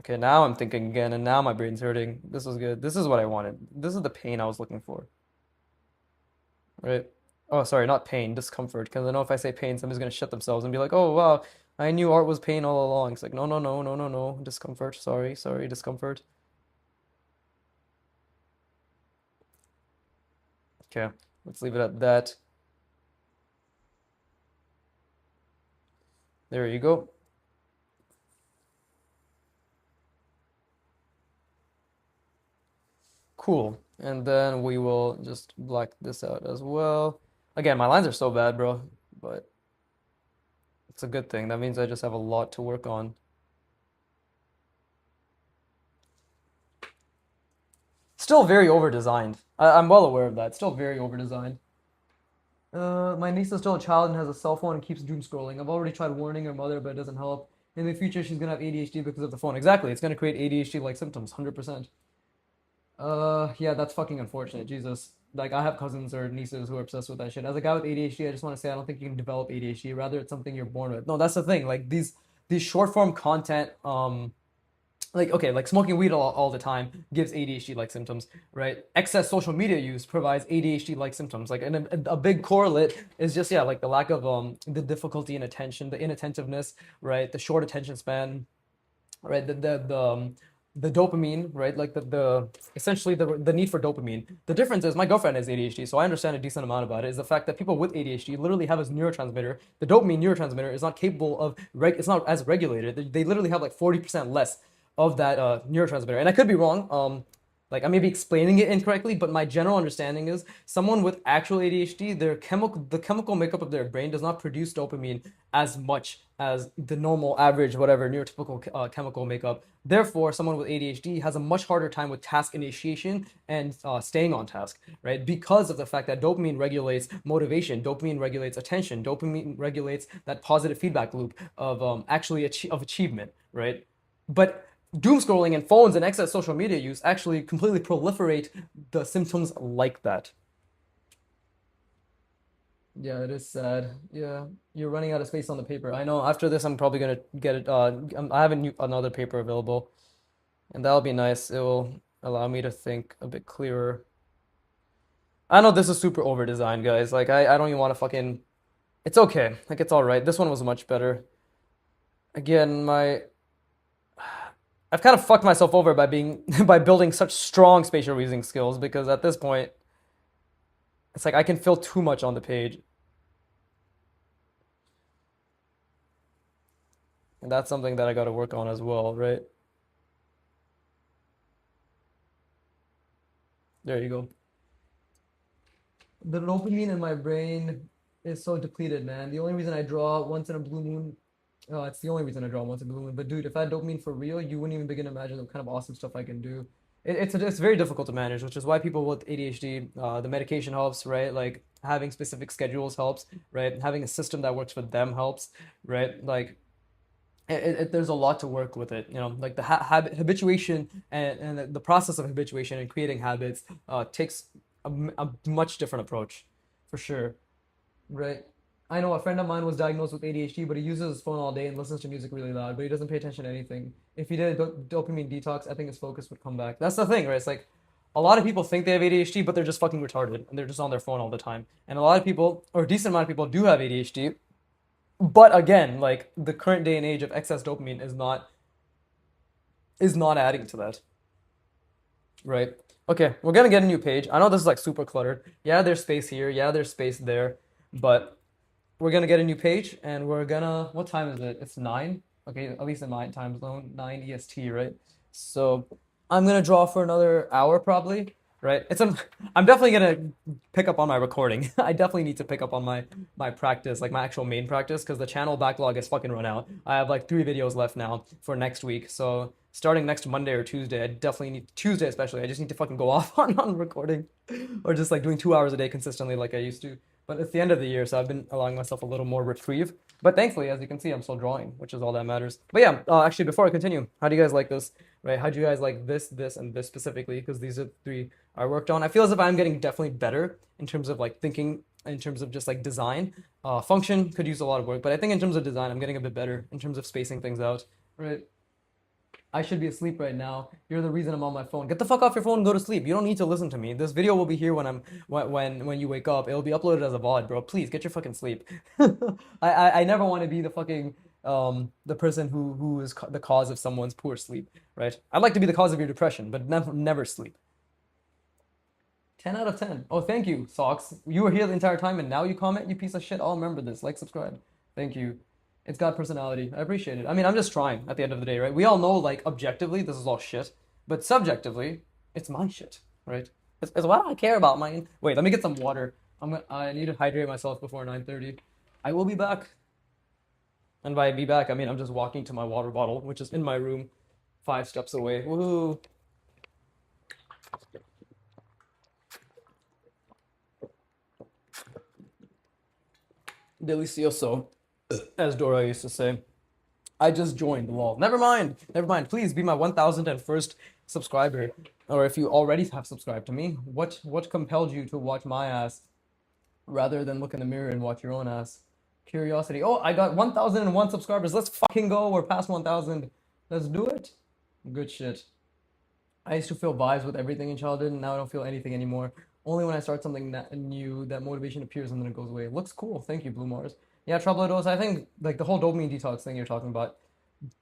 Okay, now I'm thinking again, and now my brain's hurting. This was good. This is what I wanted. This is the pain I was looking for, right? Oh, sorry, not pain, discomfort. Because I know if I say pain, somebody's gonna shit themselves and be like, "Oh, wow, I knew art was pain all along." It's like, no, no, no, no, no, no, discomfort. Sorry, sorry, discomfort. Okay, let's leave it at that. There you go. Cool. And then we will just black this out as well. Again, my lines are so bad, bro, but it's a good thing. That means I just have a lot to work on. Still very over-designed. I'm well aware of that. Still very over-designed. My niece is still a child and has a cell phone and keeps doom scrolling. I've already tried warning her mother, but it doesn't help. In the future, she's gonna have ADHD because of the phone. Exactly. It's gonna create ADHD-like symptoms, 100%. Yeah, that's fucking unfortunate. Jesus. Like, I have cousins or nieces who are obsessed with that shit. As a guy with ADHD, I just want to say I don't think you can develop ADHD. Rather, it's something you're born with. No, that's the thing. Like, these short form content, like okay, like smoking weed all the time gives ADHD like symptoms, right? Excess social media use provides ADHD like symptoms. Like, and a big correlate is just yeah, like the lack of the difficulty in attention, the inattentiveness, right? The short attention span, right? The dopamine, right? Like the essentially the need for dopamine. The difference is my girlfriend has ADHD, so I understand a decent amount about it. Is the fact that people with ADHD literally have a neurotransmitter. The dopamine neurotransmitter is not capable of it's not as regulated. They literally have like 40% less of that neurotransmitter. And I could be wrong. Like I may be explaining it incorrectly, but my general understanding is someone with actual ADHD, the chemical makeup of their brain does not produce dopamine as much as the normal average whatever neurotypical chemical makeup. Therefore, someone with ADHD has a much harder time with task initiation and staying on task, right? Because of the fact that dopamine regulates motivation, dopamine regulates attention, dopamine regulates that positive feedback loop of of achievement, right? But doom scrolling and phones and excess social media use actually completely proliferate the symptoms like that. Yeah, it is sad. Yeah, you're running out of space on the paper. I know. After this, I'm probably gonna get it. I have another paper available, and that'll be nice. It will allow me to think a bit clearer. I know this is super over designed, guys. Like I don't even want to fucking. It's okay. Like it's all right. This one was much better. Again, I've kind of fucked myself over by being by building such strong spatial reasoning skills because at this point, it's like I can fill too much on the page, and that's something that I got to work on as well, right? There you go. The dopamine in my brain is so depleted, man. The only reason I draw once in a blue moon, it's the only reason I draw once in a blue moon. But dude, if I had dopamine for real, you wouldn't even begin to imagine the kind of awesome stuff I can do. It's very difficult to manage, which is why people with ADHD, the medication helps, right? Like having specific schedules helps, right? Having a system that works for them helps, right? Like there's a lot to work with it, like the habituation and the process of habituation and creating habits takes a much different approach for sure, right? I know a friend of mine was diagnosed with ADHD, but he uses his phone all day and listens to music really loud, but he doesn't pay attention to anything. If he did a dopamine detox, I think his focus would come back. That's the thing, right? It's like a lot of people think they have ADHD, but they're just fucking retarded and they're just on their phone all the time. And a lot of people, or a decent amount of people, do have ADHD, but again, like the current day and age of excess dopamine is not adding to that, right? Okay, we're gonna get a new page. I know this is like super cluttered. Yeah, there's space here. Yeah, there's space there, but we're gonna get a new page, and we're gonna. What time is it? It's 9. Okay, at least in my time zone, 9 EST, right? So I'm gonna draw for another hour probably, right? I'm definitely gonna pick up on my recording. I definitely need to pick up on my practice, like my actual main practice, because the channel backlog is fucking run out. I have like 3 videos left now for next week, so starting next Monday or Tuesday, I definitely need Tuesday especially. I just need to fucking go off on recording, or just like doing 2 hours a day consistently like I used to. But it's the end of the year, so I've been allowing myself a little more reprieve. But thankfully, as you can see, I'm still drawing, which is all that matters. But yeah, actually, before I continue, how do you guys like this? Right? How do you guys like this, and this specifically? Because these are the three I worked on. I feel as if I'm getting definitely better in terms of like thinking, in terms of just like design. Function could use a lot of work, but I think in terms of design, I'm getting a bit better in terms of spacing things out. Right? I should be asleep right now. You're the reason I'm on my phone. Get the fuck off your phone and go to sleep. You don't need to listen to me. This video will be here when you wake up. It'll be uploaded as a VOD, bro. Please get your fucking sleep. I never want to be the fucking the person who is the cause of someone's poor sleep, right? I'd like to be the cause of your depression, but never sleep. 10 out of 10. Oh, thank you, Socks. You were here the entire time and now you comment, you piece of shit. I'll remember this. Like, subscribe. Thank you. It's got personality. I appreciate it. I mean, I'm just trying at the end of the day, right? We all know, like, objectively, this is all shit. But subjectively, it's my shit, right? It's what I care about, mine. Wait, let me get some water. I need to hydrate myself before 9:30. I will be back. And by be back, I mean I'm just walking to my water bottle, which is in my room, 5 steps away. Woohoo! Delicioso, as Dora used to say. I just joined the wall. Never mind. Never mind. Please be my 1001st subscriber. Or if you already have subscribed to me, what compelled you to watch my ass rather than look in the mirror and watch your own ass? Curiosity. Oh, I got 1001 subscribers. Let's fucking go. We're past 1000. Let's do it. Good shit. I used to feel vibes with everything in childhood, and now I don't feel anything anymore. Only when I start something new, that motivation appears and then it goes away. Looks cool. Thank you, Blue Mars. Yeah, Trouble I think like the whole dopamine detox thing you're talking about.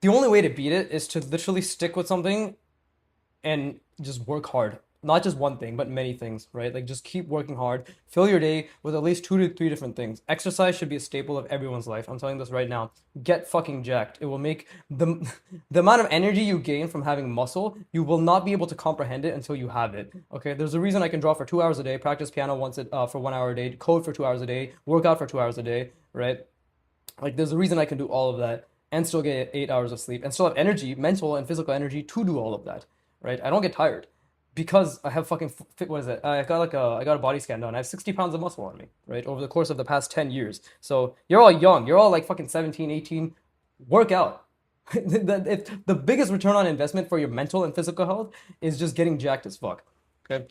The only way to beat it is to literally stick with something and just work hard. Not just one thing, but many things, right? Like just keep working hard. Fill your day with at least 2 to 3 different things. Exercise should be a staple of everyone's life. I'm telling this right now. Get fucking jacked. It will make the amount of energy you gain from having muscle, you will not be able to comprehend it until you have it. Okay? There's a reason I can draw for 2 hours a day, practice piano for 1 hour a day, code for 2 hours a day, work out for 2 hours a day, right? Like there's a reason I can do all of that and still get 8 hours of sleep and still have energy, mental and physical energy to do all of that, right? I don't get tired because I have fucking fit. What is it? I got a body scan done. I have 60 pounds of muscle on me, right? Over the course of the past 10 years. So you're all young. You're all like fucking 17, 18. Work out. The biggest return on investment for your mental and physical health is just getting jacked as fuck. Okay.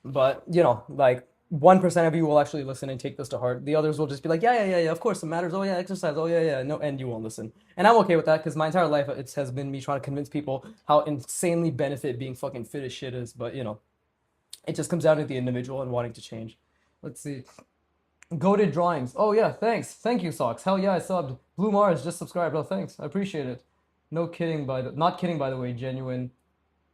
But like 1% of you will actually listen and take this to heart. The others will just be like, yeah, yeah, yeah, yeah, of course it matters. Oh yeah, exercise. Oh yeah, yeah. No, and you won't listen. And I'm okay with that because my entire life it has been me trying to convince people how insanely benefit being fucking fit as shit is. But it just comes down to the individual and wanting to change. Let's see. Goated drawings. Oh yeah, thanks. Thank you, Socks. Hell yeah, I subbed. Blue Mars just subscribed. Oh thanks. I appreciate it. No kidding not kidding by the way, genuine.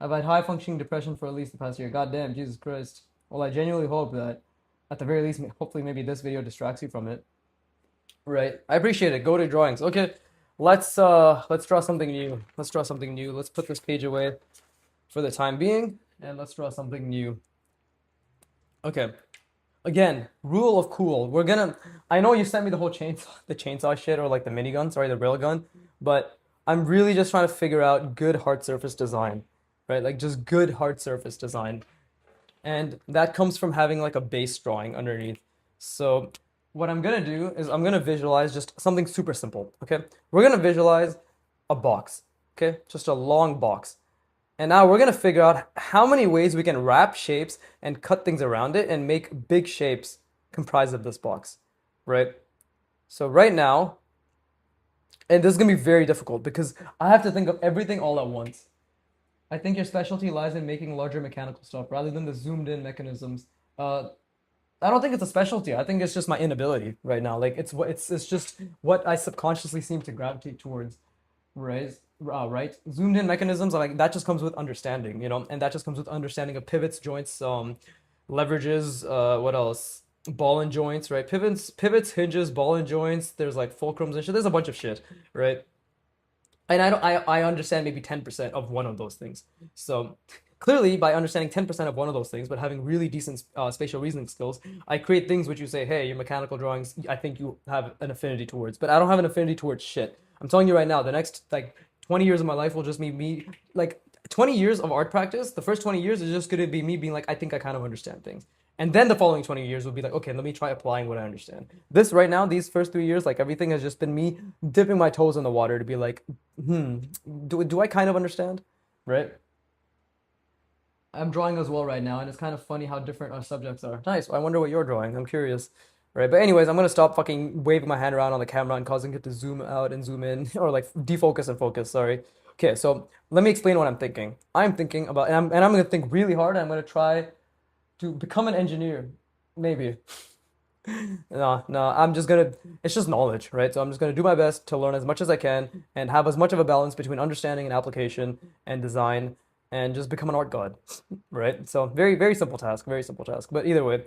I've had high functioning depression for at least the past year. God damn, Jesus Christ. Well, I genuinely hope that at the very least, hopefully maybe this video distracts you from it. Right. I appreciate it. Go to drawings. Okay. Let's draw something new. Let's draw something new. Let's put this page away for the time being and let's draw something new. Okay. Again, rule of cool. I know you sent me the whole chainsaw shit or like the minigun, sorry, the railgun, but I'm really just trying to figure out good hard surface design, right? Like just good hard surface design. And that comes from having like a base drawing underneath. So what I'm gonna do is I'm gonna visualize just something super simple, okay? We're gonna visualize a box, okay? Just a long box. And now we're gonna figure out how many ways we can wrap shapes and cut things around it and make big shapes comprised of this box, right? So right now, and this is gonna be very difficult because I have to think of everything all at once. I think your specialty lies in making larger mechanical stuff rather than the zoomed in mechanisms. Uh, I don't think it's a specialty. I think it's just my inability right now. Like it's just what I subconsciously seem to gravitate towards. Right, right. Zoomed in mechanisms like that just comes with understanding, and that just comes with understanding of pivots, joints, leverages. What else? Ball and joints, right? Pivots, hinges, ball and joints. There's like fulcrums and shit. There's a bunch of shit, right? And I don't, I understand maybe 10% of one of those things. So clearly, by understanding 10% of one of those things, but having really decent spatial reasoning skills, I create things which you say, hey, your mechanical drawings, I think you have an affinity towards, but I don't have an affinity towards shit. I'm telling you right now, the next like 20 years of my life will just be me, like 20 years of art practice. The first 20 years is just going to be me being like, I think I kind of understand things. And then the following 20 years will be like, okay, let me try applying what I understand. This right now, these first 3 years, like everything has just been me dipping my toes in the water to be like, do I kind of understand? Right? I'm drawing as well right now, and it's kind of funny how different our subjects are. Nice. I wonder what you're drawing. I'm curious. Right, but anyways, I'm gonna stop fucking waving my hand around on the camera and causing it to zoom out and zoom in, or like defocus and focus. Sorry. Okay, so let me explain what I'm thinking. I'm thinking about, and I'm gonna think really hard. And I'm gonna try to become an engineer, maybe. No, no, I'm just gonna. It's just knowledge, right? So I'm just gonna do my best to learn as much as I can and have as much of a balance between understanding and application and design, and just become an art god, right? So very, very simple task, very simple task. But either way,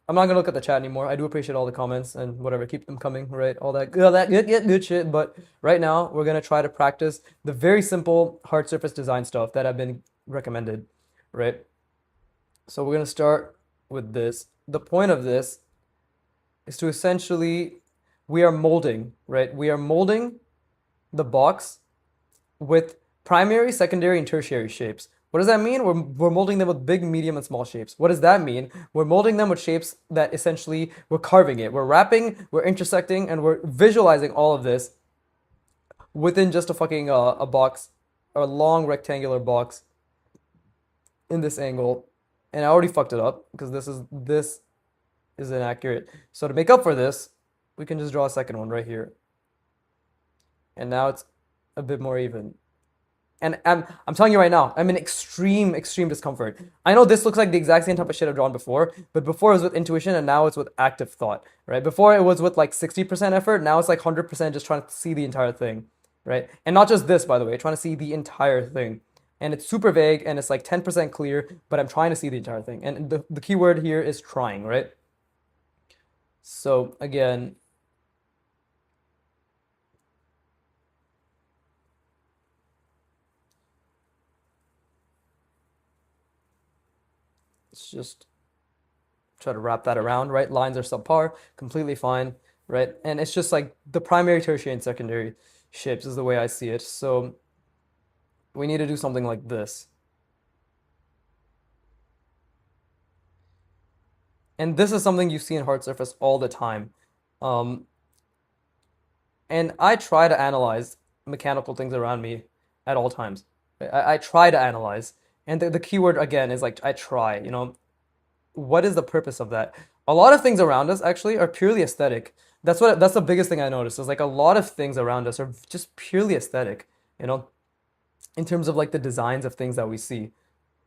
I'm not gonna look at the chat anymore. I do appreciate all the comments and whatever, keep them coming, right? All that good shit. But right now, we're gonna try to practice the very simple hard surface design stuff that have been recommended, right? So we're gonna start with this. The point of this is to essentially, we are molding, right? We are molding the box with primary, secondary, and tertiary shapes. What does that mean? We're molding them with big, medium, and small shapes. What does that mean? We're molding them with shapes that essentially we're carving it. We're wrapping, we're intersecting, and we're visualizing all of this within just a fucking a box, a long rectangular box in this angle. And I already fucked it up because this is inaccurate. So to make up for this, we can just draw a second one right here. And now it's a bit more even. And I'm telling you right now, I'm in extreme discomfort. I know this looks like the exact same type of shit I've drawn before, but before it was with intuition and now it's with active thought, right? Before it was with like 60% effort, now it's like 100% just trying to see the entire thing, right? And not just this, by the way, trying to see the entire thing. And it's super vague and it's like 10% clear, but I'm trying to see the entire thing. And the key word here is trying, right? So again, let's just try to wrap that around, right? Lines are subpar, completely fine, right? And it's just like the primary, tertiary, and secondary shapes is the way I see it. So we need to do something like this. And this is something you see in hard surface all the time. Um, and I try to analyze mechanical things around me at all times. I try to analyze. And the key word again is like I try, what is the purpose of that? A lot of things around us actually are purely aesthetic. That's the biggest thing I noticed is like a lot of things around us are just purely aesthetic, you know, in terms of like the designs of things that we see.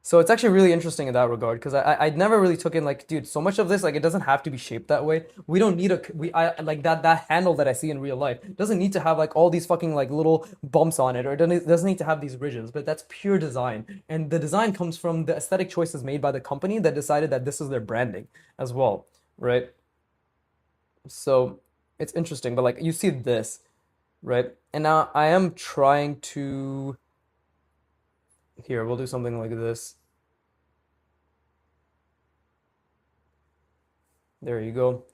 So it's actually really interesting in that regard because I never really took in like, dude, so much of this like it doesn't have to be shaped that way. We don't need a we I like that handle that I see in real life doesn't need to have like all these fucking like little bumps on it, or it doesn't need to have these ridges. But that's pure design, and the design comes from the aesthetic choices made by the company that decided that this is their branding as well, right? So it's interesting, but like you see this, right? And now I am trying to here, we'll do something like this. There you go.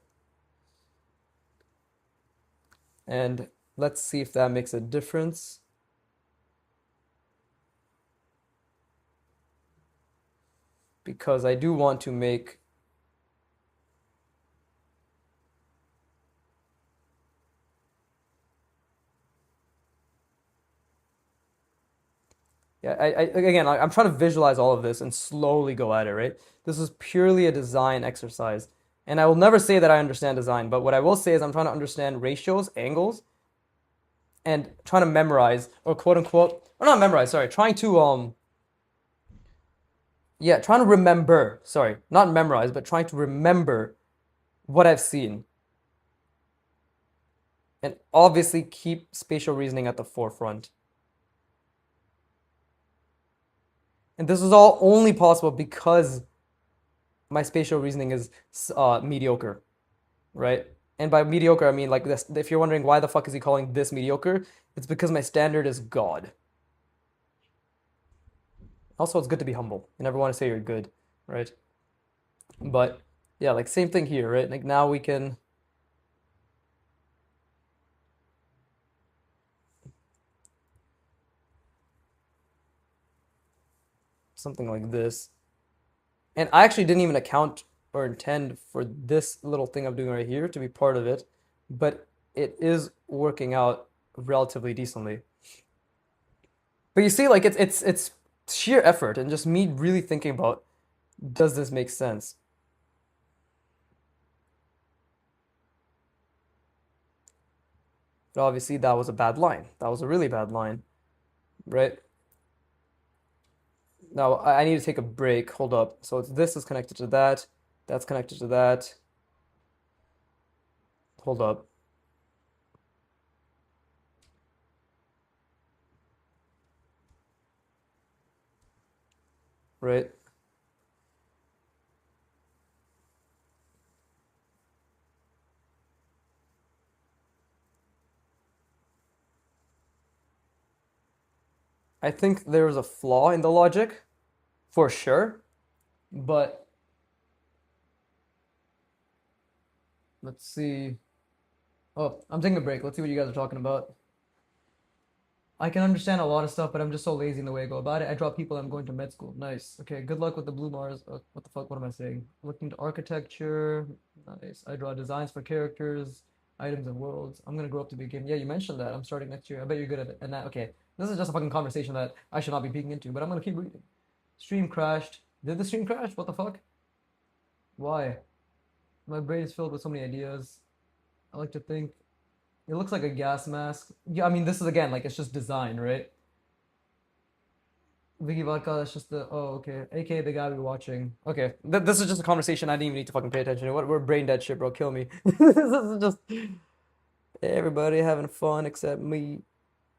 And let's see if that makes a difference because I do want to make, yeah, again, I'm trying to visualize all of this and slowly go at it, right? This is purely a design exercise. And I will never say that I understand design, but what I will say is I'm trying to understand ratios, angles, and trying to memorize or quote unquote, or not memorize, sorry, trying to yeah, trying to remember, sorry, not memorize, but trying to remember what I've seen and obviously keep spatial reasoning at the forefront. And this is all only possible because my spatial reasoning is mediocre, right? And by mediocre, I mean like this. If you're wondering why the fuck is he calling this mediocre, it's because my standard is God. Also, it's good to be humble. You never want to say you're good, right? But yeah, like same thing here, right? Like now we can something like this. And I actually didn't even account or intend for this little thing I'm doing right here to be part of it, but it is working out relatively decently. But you see, like it's sheer effort and just me really thinking about does this make sense? But obviously that was a bad line. That was a really bad line, right? Now I need to take a break. Hold up. So this is connected to that. That's connected to that. Hold up, right? I think there's a flaw in the logic for sure, but let's see. Oh, I'm taking a break. Let's see what you guys are talking about. I can understand a lot of stuff, but I'm just so lazy in the way I go about it. I draw people. I'm going to med school. Nice. Okay. Good luck with the blue Mars. What the fuck? What am I saying? Looking to architecture. Nice. I draw designs for characters, items, and worlds. I'm gonna grow up to be a game. Yeah, you mentioned that. I'm starting next year. I bet you're good at it. And that. Okay. This is just a fucking conversation that I should not be peeking into, but I'm gonna keep reading. Stream crashed. Did the stream crash? What the fuck? Why? My brain is filled with so many ideas. I like to think. It looks like a gas mask. Yeah, I mean, this is again like it's just design, right? Vicky Vodka, that's just the oh okay, aka the guy we watching. Okay, this is just a conversation I didn't even need to fucking pay attention to. What we're brain dead shit, bro. Kill me. This is just everybody having fun except me.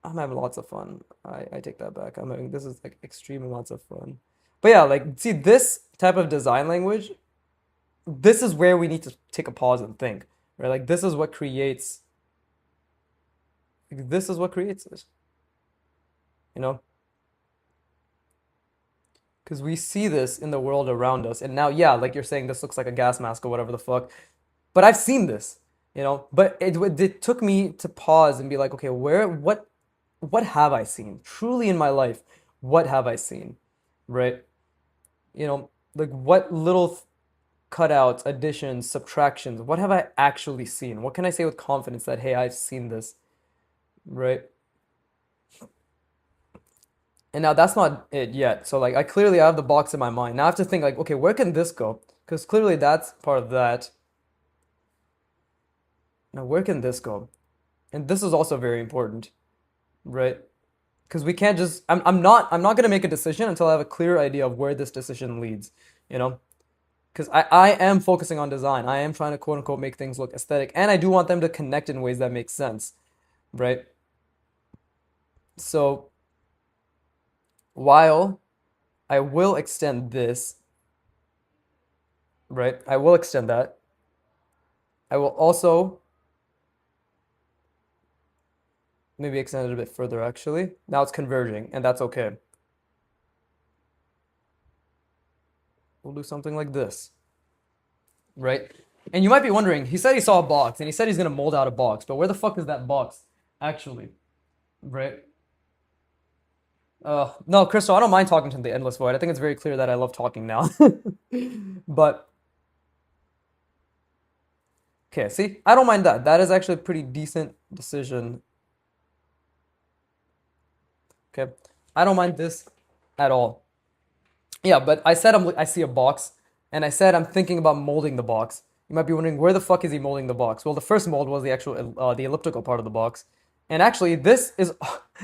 I'm having lots of fun. I take that back. I'm having this is like extreme amounts of fun. But yeah, like see this type of design language. This is where we need to take a pause and think, right? Like this is what creates. Like, this is what creates this, you know. Because we see this in the world around us. And now, yeah, like you're saying, this looks like a gas mask or whatever the fuck. But I've seen this, you know. But it took me to pause and be like, okay, what have I seen? Truly in my life, what have I seen? Right? You know, like what little cutouts, additions, subtractions, what have I actually seen? What can I say with confidence that, hey, I've seen this, right? And now that's not it yet. So like I clearly have the box in my mind. Now I have to think like, okay, where can this go? Because clearly that's part of that. Now, where can this go? And this is also very important, right? Because we can't just I'm not gonna make a decision until I have a clear idea of where this decision leads, you know? Because I am focusing on design. I am trying to quote unquote make things look aesthetic, and I do want them to connect in ways that make sense, right? So while I will extend this, right? I will extend that. I will also maybe extend it a bit further actually. Now it's converging, and that's okay. We'll do something like this, right? And you might be wondering, he said he saw a box, and he said he's gonna mold out a box, but where the fuck is that box actually, right? No, Crystal, I don't mind talking to the endless void. I think it's very clear that I love talking now. But okay, see, I don't mind that. That is actually a pretty decent decision. Okay, I don't mind this at all. Yeah, but I see a box, and I said I'm thinking about molding the box. You might be wondering where the fuck is he molding the box? Well, the first mold was the actual the elliptical part of the box, and actually this is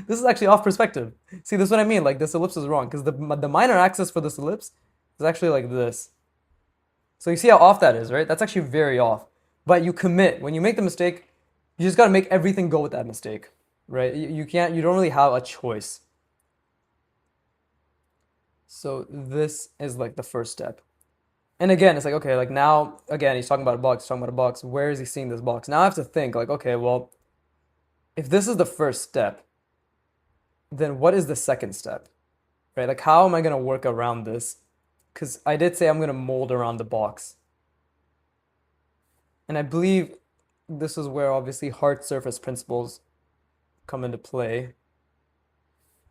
this is actually off perspective. See, this is what I mean. Like this ellipse is wrong because the minor axis for this ellipse is actually like this. So you see how off that is, right? That's actually very off. But you commit when you make the mistake. You just gotta make everything go with that mistake, right? You can't. You don't really have a choice. So this is like the first step. And again, it's like, okay, like now, again, he's talking about a box, talking about a box. Where is he seeing this box? Now I have to think, like, okay, well, if this is the first step, then what is the second step, right? Like, how am I going to work around this? Because I did say I'm going to mold around the box. And I believe this is where obviously hard surface principles come into play.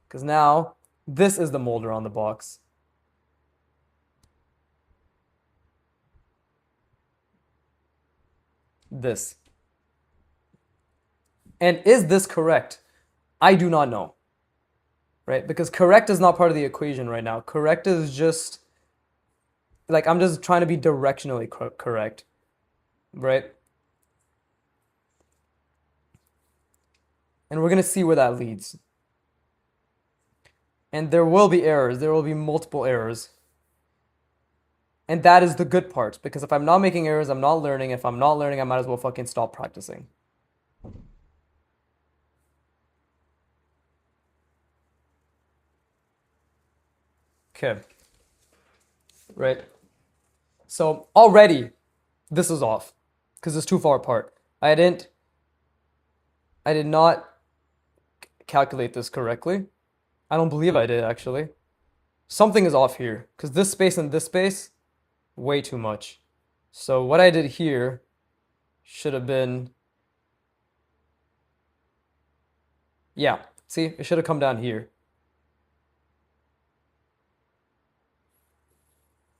Because now this is the mold around the box. This. And is this correct? I do not know, right? Because correct is not part of the equation right now. Correct is just like I'm just trying to be directionally correct, right? And we're going to see where that leads. And there will be errors. There will be multiple errors. And that is the good part, because if I'm not making errors, I'm not learning. If I'm not learning, I might as well fucking stop practicing. Okay. Right. So already this is off because it's too far apart. I did not calculate this correctly. I don't believe I did actually. Something is off here because this space and this space, way too much. So what I did here should have been, yeah, see, it should have come down here.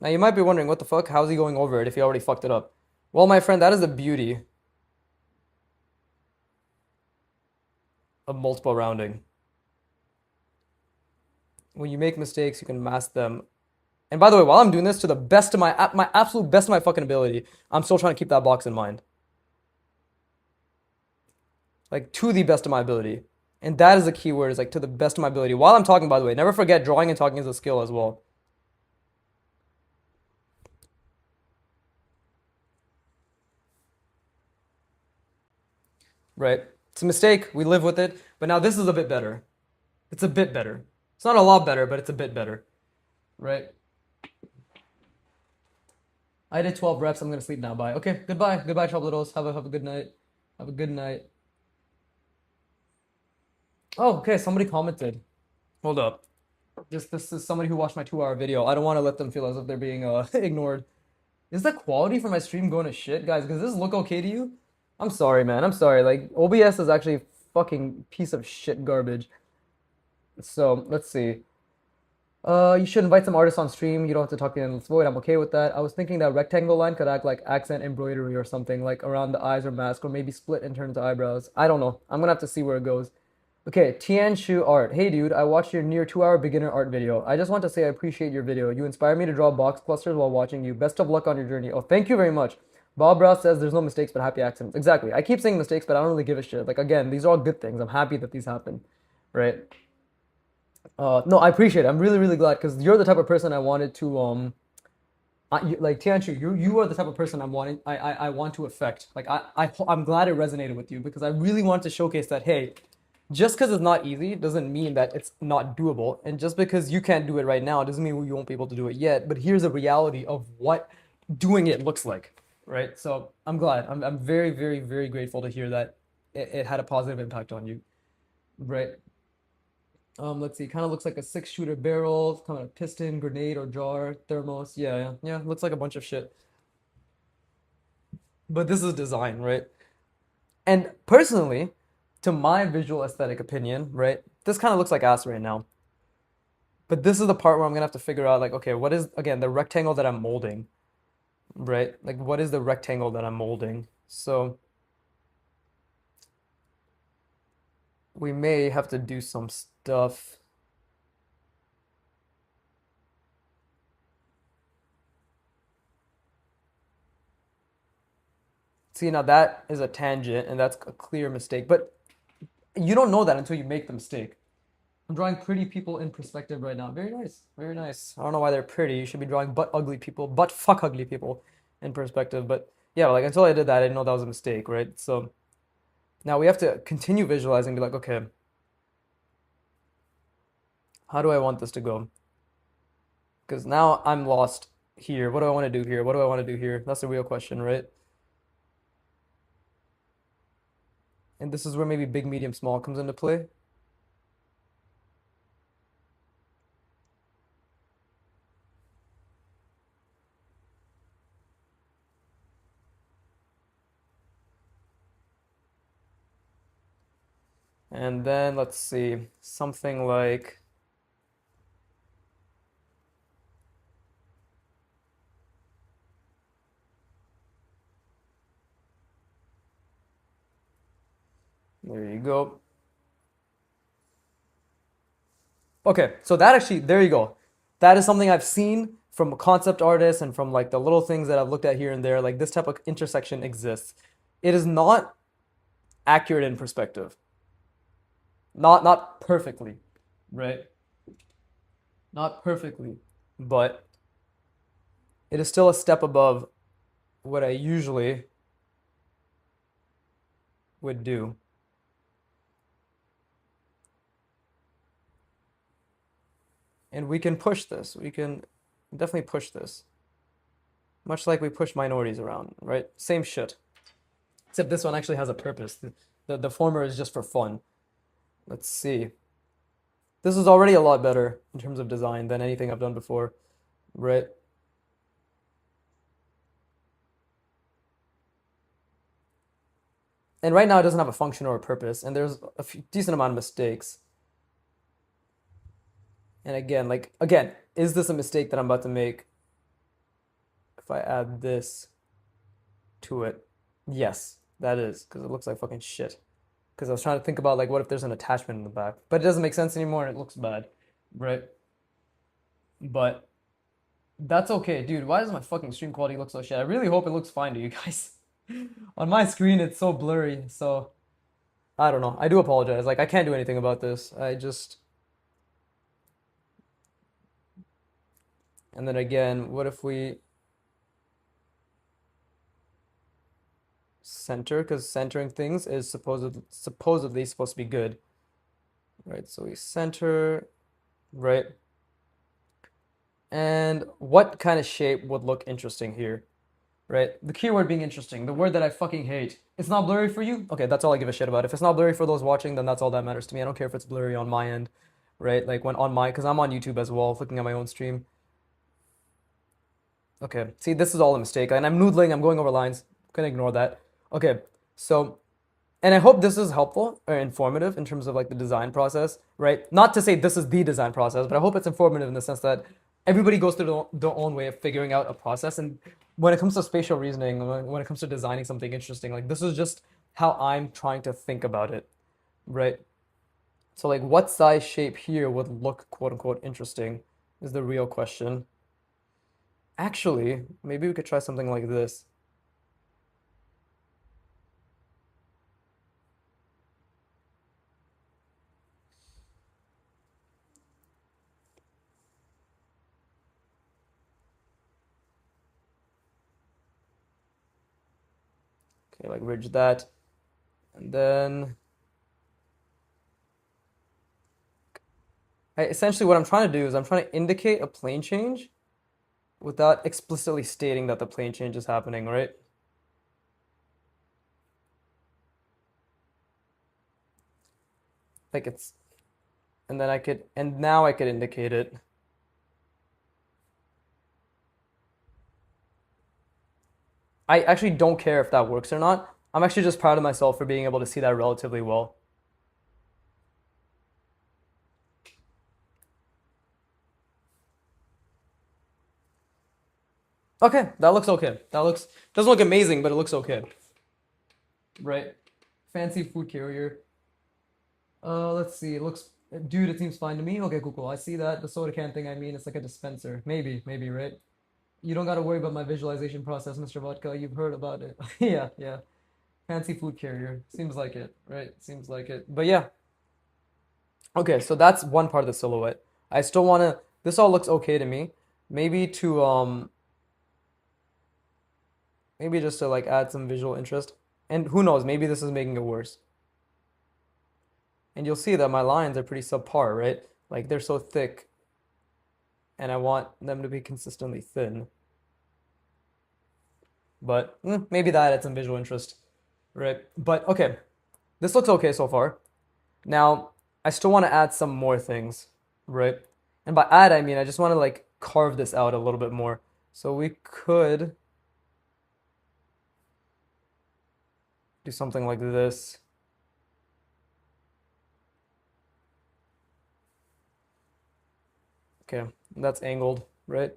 Now you might be wondering, what the fuck? How's he going over it if he already fucked it up? Well, my friend, that is the beauty of multiple rounding. When you make mistakes, you can mask them. And by the way, while I'm doing this to the best of my absolute best of my fucking ability, I'm still trying to keep that box in mind. Like to the best of my ability. And that is the key word, is like to the best of my ability. While I'm talking, by the way, never forget drawing and talking is a skill as well. Right? It's a mistake. We live with it. But now this is a bit better. It's a bit better. It's not a lot better, but it's a bit better. Right? I did 12 reps. I'm gonna sleep now. Bye. Okay, goodbye. Goodbye, Trouble Have a good night. Have a good night. Oh, okay. Somebody commented. Hold up. This is somebody who watched my 2 hour video. I don't want to let them feel as if they're being ignored. Is the quality for my stream going to shit, guys? Does this look okay to you? I'm sorry, man. I'm sorry. Like OBS is actually a fucking piece of shit garbage. So let's see. You should invite some artists on stream. You don't have to talk to endless void. I'm okay with that. I was thinking that rectangle line could act like accent embroidery or something, like around the eyes or mask, or maybe split and turn to eyebrows. I don't know. I'm gonna have to see where it goes. Okay, Tianshu Art. Hey dude, I watched your near 2 hour beginner art video. I just want to say I appreciate your video. You inspired me to draw box clusters while watching you. Best of luck on your journey. Oh, thank you very much. Bob Ross says there's no mistakes but happy accidents. Exactly. I keep saying mistakes, but I don't really give a shit. Like again, these are all good things. I'm happy that these happen, right? No, I appreciate it. I'm really, really glad because you're the type of person I wanted to like Tianshu, you are the type of person I want to affect. Like I'm glad it resonated with you because I really want to showcase that hey, just because it's not easy doesn't mean that it's not doable, and just because you can't do it right now doesn't mean you won't be able to do it yet. But here's a reality of what doing it looks like, right? So I'm glad. I'm very, very, very grateful to hear that it had a positive impact on you, right? Let's see. Kind of looks like a six-shooter barrel, kind of piston, grenade, or jar, thermos. Yeah, yeah, yeah. Looks like a bunch of shit. But this is design, right? And personally, to my visual aesthetic opinion, right, this kind of looks like ass right now. But this is the part where I'm gonna have to figure out, like, okay, what is, again, the rectangle that I'm molding, right? Like, what is the rectangle that I'm molding? So we may have to do some stuff. See, now that is a tangent, and that's a clear mistake. But you don't know that until you make the mistake. I'm drawing pretty people in perspective right now. Very nice. Very nice. I don't know why they're pretty. You should be drawing butt ugly people, butt fuck ugly people in perspective. But yeah, like until I did that, I didn't know that was a mistake, right? So now we have to continue visualizing, be like, okay, how do I want this to go? Because now I'm lost here. What do I want to do here? What do I want to do here? That's the real question, right? And this is where maybe big, medium, small comes into play. And then let's see, something like, there you go. Okay, so that actually, there you go. That is something I've seen from concept artists and from like the little things that I've looked at here and there. Like this type of intersection exists. It is not accurate in perspective. Not perfectly, right? Not perfectly, but it is still a step above what I usually would do. And we can push this. We can definitely push this. Much like we push minorities around, right? Same shit. Except this one actually has a purpose. The former is just for fun. Let's see. This is already a lot better in terms of design than anything I've done before, right? And right now it doesn't have a function or a purpose, and there's a decent amount of mistakes. And again, like again, is this a mistake that I'm about to make if I add this to it? Yes, that is, because it looks like fucking shit. Because I was trying to think about like what if there's an attachment in the back, but it doesn't make sense anymore and it looks bad, right? But that's okay, dude. Why does my fucking stream quality look so shit? I really hope it looks fine to you guys. On my screen, it's so blurry, so I don't know. I do apologize. Like I can't do anything about this. I just and then again, what if we center? Because centering things is supposedly supposed to be good, right? So we center, right? And what kind of shape would look interesting here? Right? The keyword being interesting, the word that I fucking hate. It's not blurry for you? Okay, that's all I give a shit about. If it's not blurry for those watching, then that's all that matters to me. I don't care if it's blurry on my end, right? Like when on my, because I'm on YouTube as well, looking at my own stream. Okay, see, this is all a mistake. And I'm noodling, I'm going over lines. I'm gonna ignore that. Okay, so, and I hope this is helpful or informative in terms of like the design process, right? Not to say this is the design process, but I hope it's informative in the sense that everybody goes through their own way of figuring out a process. And when it comes to spatial reasoning, when it comes to designing something interesting, like this is just how I'm trying to think about it, right? So like what size shape here would look quote unquote interesting is the real question. Actually, maybe we could try something like this. Okay, like ridge that. And then essentially what I'm trying to do is I'm trying to indicate a plane change without explicitly stating that the plane change is happening, right? Like it's, and then and now I could indicate it. I actually don't care if that works or not. I'm actually just proud of myself for being able to see that relatively well. Okay, that looks okay. Doesn't look amazing, but it looks okay. Right. Fancy food carrier. Let's see. It looks, dude, it seems fine to me. Okay, cool, cool. I see that. The soda can thing, I mean, it's like a dispenser. Maybe, right? You don't gotta worry about my visualization process, Mr. Vodka. You've heard about it. Yeah, yeah. Fancy food carrier. Seems like it, right? Seems like it. But yeah. Okay, so that's one part of the silhouette. I still wanna, this all looks okay to me. Maybe to, maybe just to like add some visual interest. And who knows, maybe this is making it worse. And you'll see that my lines are pretty subpar, right? Like they're so thick, and I want them to be consistently thin. But maybe that adds some visual interest, right? But okay, this looks okay so far. Now, I still want to add some more things, right? And by add, I mean I just want to like carve this out a little bit more. So we could do something like this. Okay, that's angled, right?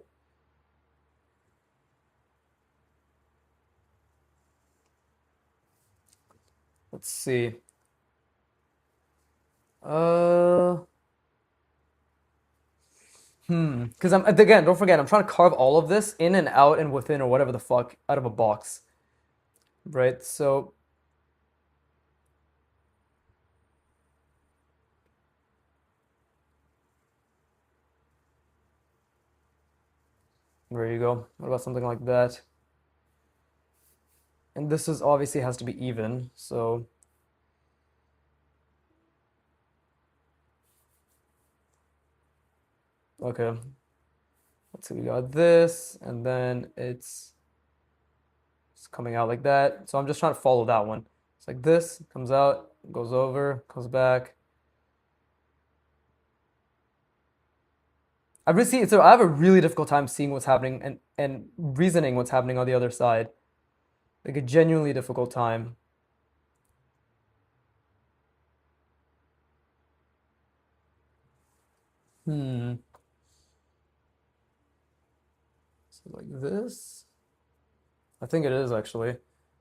Let's see. Uh, Because I'm again, don't forget, I'm trying to carve all of this in and out and within or whatever the fuck out of a box, right? There you go. What about something like that? And this is obviously has to be even, so okay. Let's see, we got this, and then it's coming out like that. So I'm just trying to follow that one. It's like this, comes out, goes over, comes back. I really see so I have a really difficult time seeing what's happening and reasoning what's happening on the other side. Like a genuinely difficult time. Hmm. So like this. I think it is actually.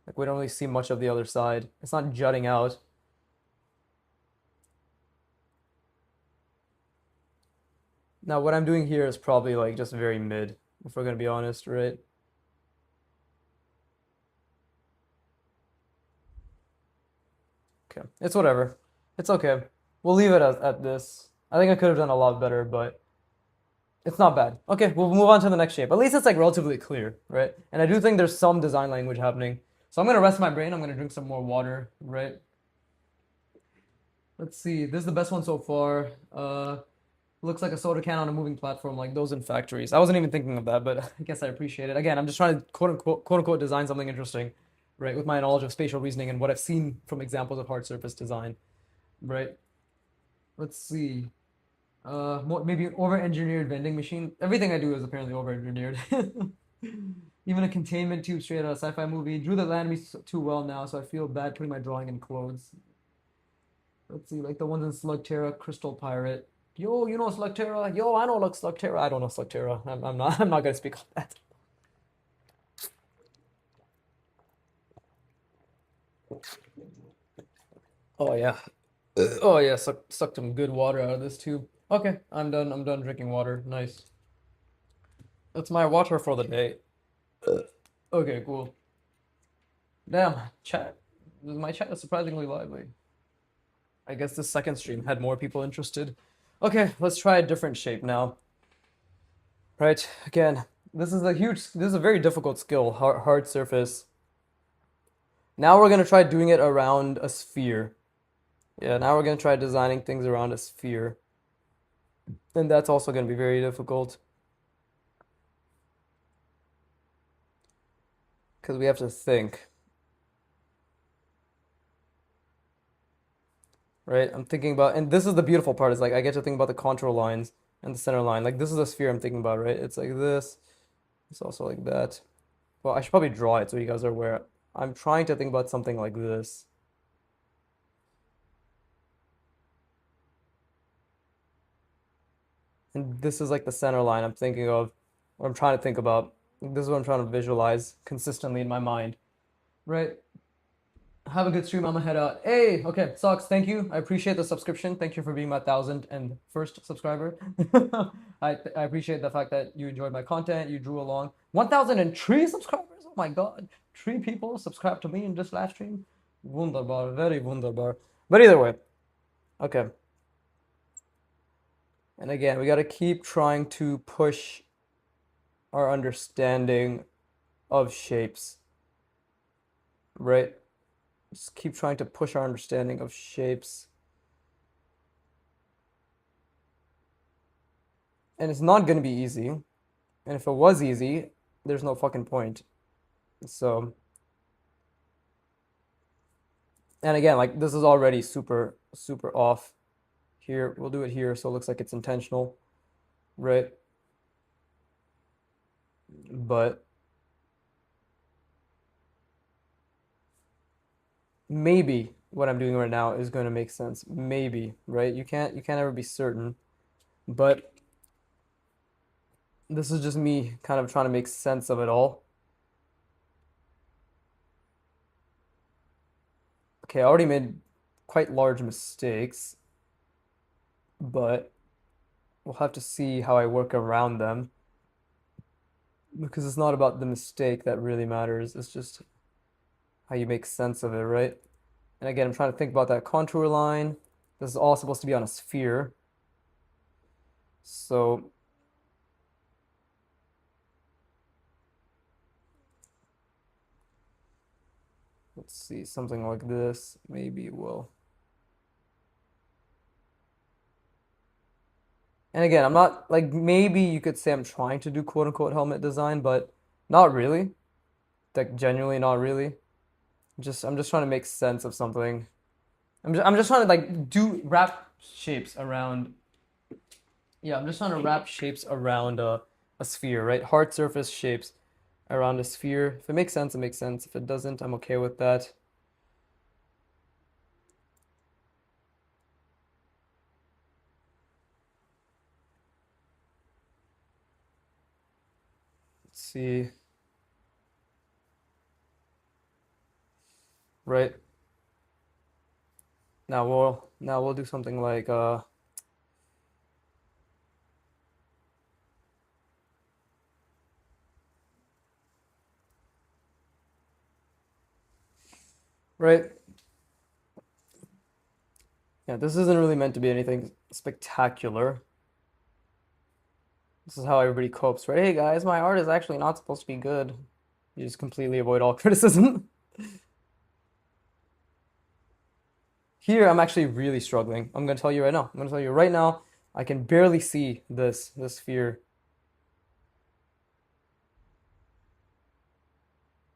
Like we don't really see much of the other side. It's not jutting out. Now what I'm doing here is probably like just very mid, if we're gonna be honest, right? Okay. It's whatever. It's okay. We'll leave it at this. I think I could have done a lot better, but it's not bad. Okay, we'll move on to the next shape. At least it's like relatively clear, right? And I do think there's some design language happening. So I'm gonna rest my brain. I'm gonna drink some more water, right? Let's see. This is the best one so far. Looks like a soda can on a moving platform, like those in factories. I wasn't even thinking of that, but I guess I appreciate it. Again, I'm just trying to quote unquote design something interesting, right? With my knowledge of spatial reasoning and what I've seen from examples of hard surface design, right? Let's see. Maybe an over-engineered vending machine. Everything I do is apparently over-engineered. Even a containment tube straight out of a sci-fi movie. Drew the anatomy too well now, so I feel bad putting my drawing in clothes. Let's see, like the ones in Slugterra, Crystal Pirate. Yo, you know Slugterra? Yo, I know like Slugterra. I don't know Slugterra. I'm not. I'm not gonna speak on that. Oh yeah. Oh yeah, sucked some good water out of this tube. Okay, I'm done. I'm done drinking water. Nice. That's my water for the day. Okay, cool. Damn, chat. My chat is surprisingly lively. I guess the second stream had more people interested. Okay, let's try a different shape now. Right, again, this is a very difficult skill, hard surface. Now we're gonna try doing it around a sphere. Yeah, now we're gonna try designing things around a sphere. And that's also gonna be very difficult. Because we have to think. Right? I'm thinking about, and this is the beautiful part, is like I get to think about the contour lines and the center line. Like this is a sphere I'm thinking about, right? It's like this. It's also like that. Well, I should probably draw it so you guys are aware. I'm trying to think about something like this. And this is like the center line I'm thinking of, or I'm trying to think about. This is what I'm trying to visualize consistently in my mind. Right? Have a good stream. I'm gonna head out. Hey, okay, Socks, thank you. I appreciate the subscription. Thank you for being my 1,001st subscriber. I appreciate the fact that you enjoyed my content. You drew along. 1,003 subscribers. Oh my God, 3 people subscribed to me in this last stream. Wunderbar, very wunderbar. But either way, okay. And again, we gotta keep trying to push our understanding of shapes, right? Just keep trying to push our understanding of shapes. And it's not going to be easy. And if it was easy, there's no fucking point. So, and again, like this is already super, super off. Here, we'll do it here so it looks like it's intentional, right? But maybe what I'm doing right now is going to make sense. Maybe, right? You can't ever be certain. But this is just me kind of trying to make sense of it all. Okay, I already made quite large mistakes, but we'll have to see how I work around them because it's not about the mistake that really matters. It's just how you make sense of it, right? And again, I'm trying to think about that contour line. This is all supposed to be on a sphere. So let's see, something like this. Maybe it will. And again, I'm not like maybe you could say I'm trying to do quote unquote helmet design, but not really. Like genuinely not really. I'm just trying to make sense of something. I'm just trying to like do wrap shapes around. Yeah, I'm just trying to wrap shapes around a sphere, right? Hard surface shapes around a sphere. If it makes sense, it makes sense. If it doesn't, I'm okay with that. Let's see. Right. Now we'll do something like right. Yeah, this isn't really meant to be anything spectacular. This is how everybody copes, right? Hey guys, my art is actually not supposed to be good. You just completely avoid all criticism. Here, I'm actually really struggling. I'm gonna tell you right now. I'm gonna tell you right now, I can barely see this sphere,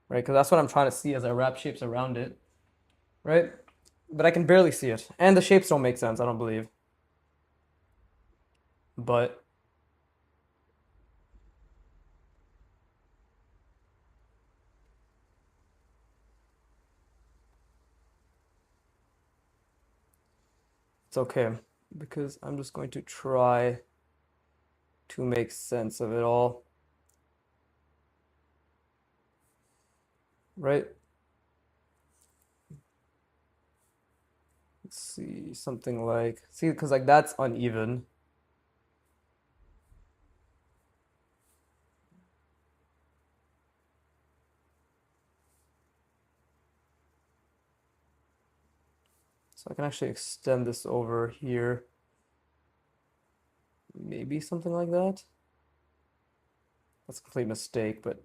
right? Because that's what I'm trying to see as I wrap shapes around it, right? But I can barely see it. And the shapes don't make sense, I don't believe. But it's okay because I'm just going to try to make sense of it all, right? Let's see, something like, see, because like that's uneven. So I can actually extend this over here. Maybe something like that. That's a complete mistake, but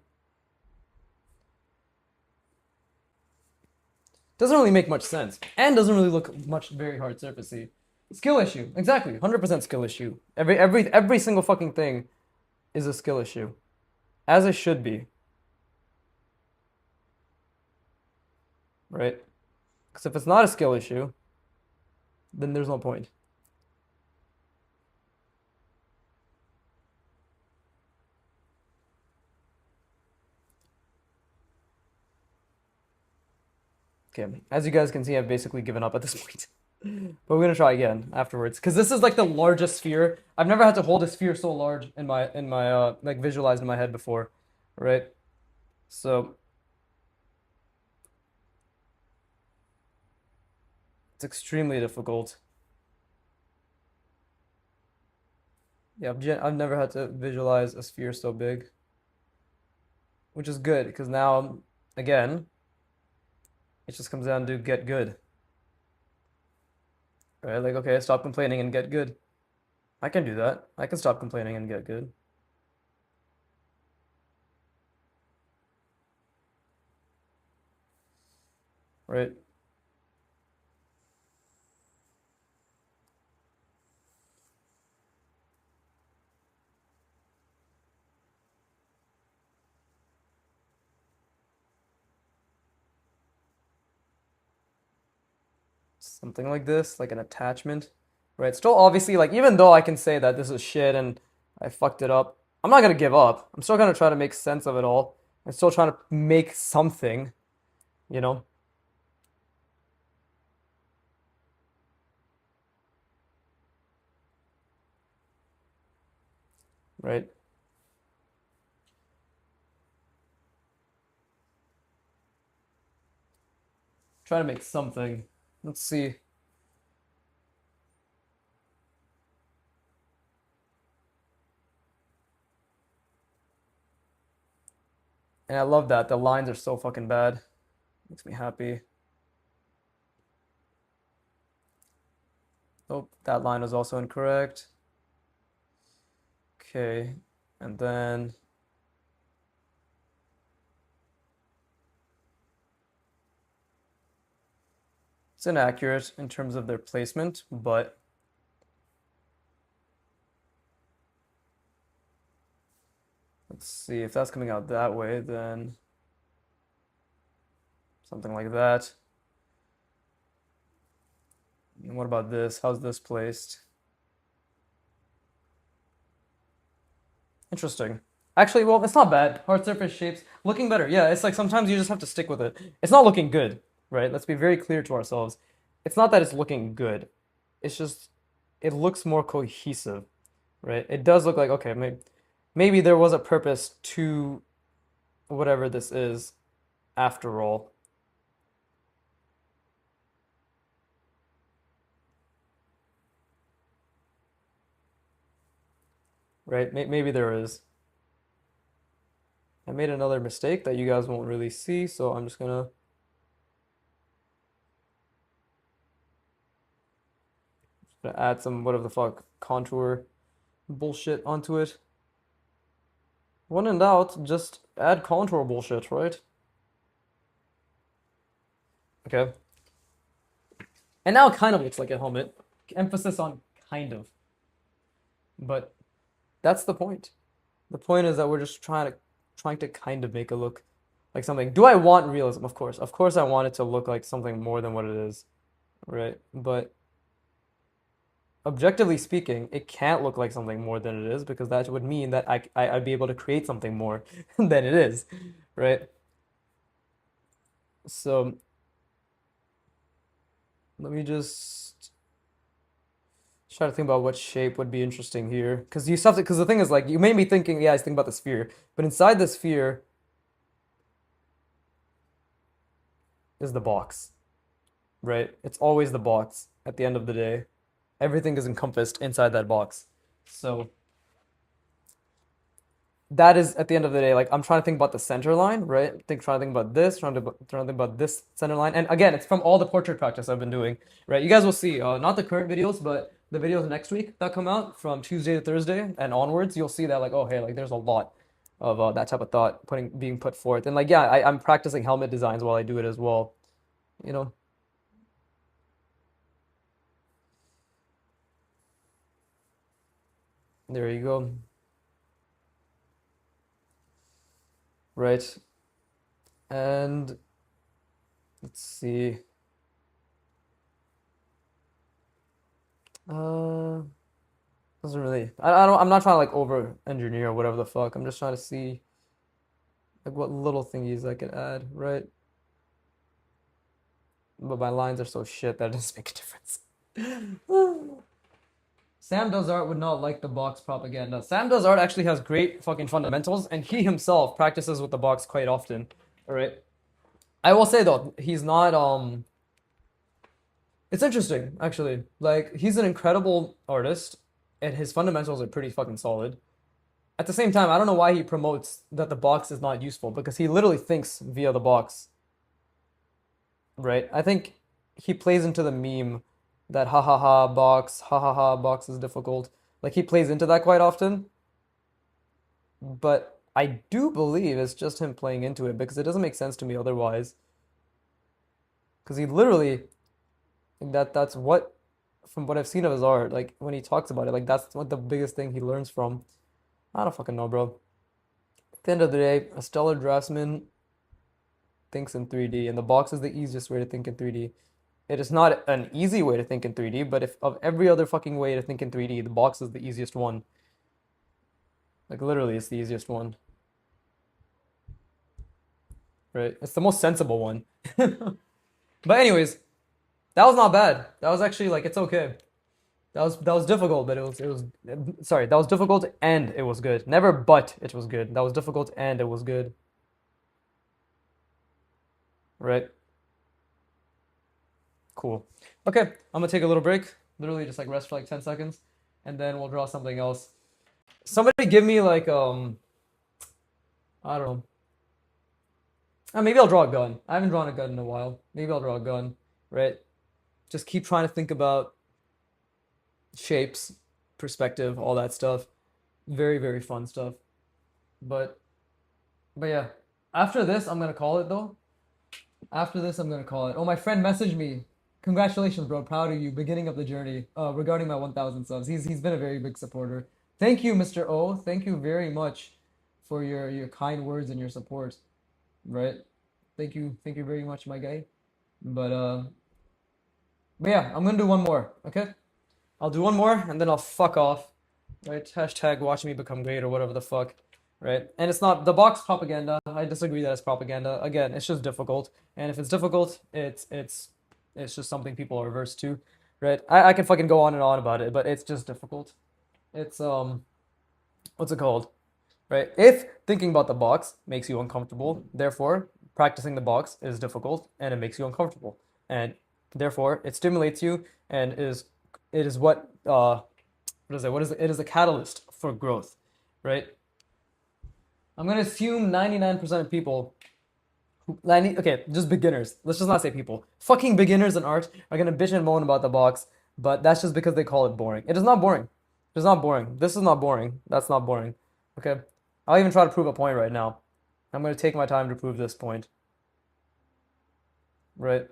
doesn't really make much sense. And doesn't really look much very hard surfacey. Skill issue. Exactly. 100% skill issue. Every single fucking thing is a skill issue. As it should be. Right? Because if it's not a skill issue, then there's no point. Okay, as you guys can see, I've basically given up at this point. But we're gonna try again afterwards, because this is like the largest sphere. I've never had to hold a sphere so large in my like visualized in my head before, right? So it's extremely difficult. Yeah, I've never had to visualize a sphere so big, which is good because now, again, it just comes down to get good, right? Like, okay, stop complaining and get good. I can do that. I can stop complaining and get good, right? Something like this, like an attachment, right? Still, obviously, like, even though I can say that this is shit and I fucked it up, I'm not gonna give up. I'm still gonna try to make sense of it all. I'm still trying to make something, you know, right? Try to make something. Let's see. And I love that. The lines are so fucking bad. Makes me happy. Oh, that line was also incorrect. Okay. And then it's inaccurate in terms of their placement, but let's see if that's coming out that way, then something like that. And what about this? How's this placed? Interesting. Actually, well, it's not bad. Hard surface shapes looking better. Yeah, it's like sometimes you just have to stick with it. It's not looking good, right? Let's be very clear to ourselves. It's not that it's looking good. It's just it looks more cohesive, right? It does look like okay, maybe there was a purpose to whatever this is after all, right? Maybe there is. I made another mistake that you guys won't really see, so I'm just gonna add some whatever the fuck contour bullshit onto it. When in doubt, just add contour bullshit, right? Okay. And now it kind of looks like a helmet. Emphasis on kind of. But that's the point. The point is that we're just trying to kind of make it look like something. Do I want realism? Of course. Of course I want it to look like something more than what it is, right? But objectively speaking, it can't look like something more than it is because that would mean that I'd be able to create something more than it is, right? So let me just try to think about what shape would be interesting here. Because you have to, because the thing is like you made me thinking, yeah, I was thinking about the sphere, but inside the sphere is the box. right? It's always the box at the end of the day. Everything is encompassed inside that box. So that is at the end of the day, like I'm trying to think about the center line, right? Trying to think about this, trying to think about this center line. And again, it's from all the portrait practice I've been doing, right? You guys will see, not the current videos, but the videos next week that come out from Tuesday to Thursday and onwards, you'll see that like, oh hey, like there's a lot of that type of thought being put forth. And like yeah, I'm practicing helmet designs while I do it as well, you know. There you go. Right. And let's see. Uh Doesn't really. I don't. I'm not trying to like over engineer or whatever the fuck. I'm just trying to see like what little thingies I can add, right? But my lines are so shit that it doesn't make a difference. Sam Does Art would not like the box propaganda. Sam Does Art actually has great fucking fundamentals, and he himself practices with the box quite often. All right. I will say though, he's not. It's interesting actually. Like he's an incredible artist, and his fundamentals are pretty fucking solid. At the same time, I don't know why he promotes that the box is not useful because he literally thinks via the box, right? I think he plays into the meme that ha ha ha box is difficult. Like he plays into that quite often, but I do believe it's just him playing into it because it doesn't make sense to me otherwise. Because he literally that's what from what I've seen of his art, like when he talks about it, like that's what the biggest thing he learns from. I don't fucking know, bro. At the end of the day, a stellar draftsman thinks in 3D, and the box is the easiest way to think in 3D. It is not an easy way to think in 3D, but if of every other fucking way to think in 3D, the box is the easiest one. Like literally, it's the easiest one, right? It's the most sensible one. But anyways, that was not bad. That was actually like it's okay. That was difficult, but it was sorry, that was difficult and it was good. Never but it was good. That was difficult and it was good, right? Cool. Okay, I'm gonna take a little break. Literally just like rest for like 10 seconds, and then we'll draw something else. Somebody give me like I don't know. Maybe I'll draw a gun. I haven't drawn a gun in a while. Maybe I'll draw a gun, right? Just keep trying to think about shapes, perspective, all that stuff. Very, very fun stuff. But but yeah. After this, I'm gonna call it though. After this, I'm gonna call it. Oh, my friend messaged me. Congratulations, bro. Proud of you. Beginning of the journey. Regarding my 1,000 subs. He's been a very big supporter. Thank you, Mr. O. Thank you very much for your kind words and your support. Right? Thank you very much, my guy. But but yeah, I'm gonna do one more. Okay? I'll do one more and then I'll fuck off. Right? Hashtag watch me become great or whatever the fuck. Right? And it's not the box propaganda. I disagree that it's propaganda. Again, it's just difficult. And if it's difficult, it's just something people are averse to. Right? I can fucking go on and on about it, but it's just difficult. It's what's it called? Right? If thinking about the box makes you uncomfortable, therefore practicing the box is difficult and it makes you uncomfortable. And therefore it stimulates you and it is what is it? What is it? It is a catalyst for growth, right? I'm gonna assume 99% of people who, okay, just beginners. Let's just not say people. Fucking beginners in art are gonna bitch and moan about the box, but that's just because they call it boring. It is not boring. It's not boring. This is not boring. That's not boring. Okay? I'll even try to prove a point right now. I'm gonna take my time to prove this point. Right?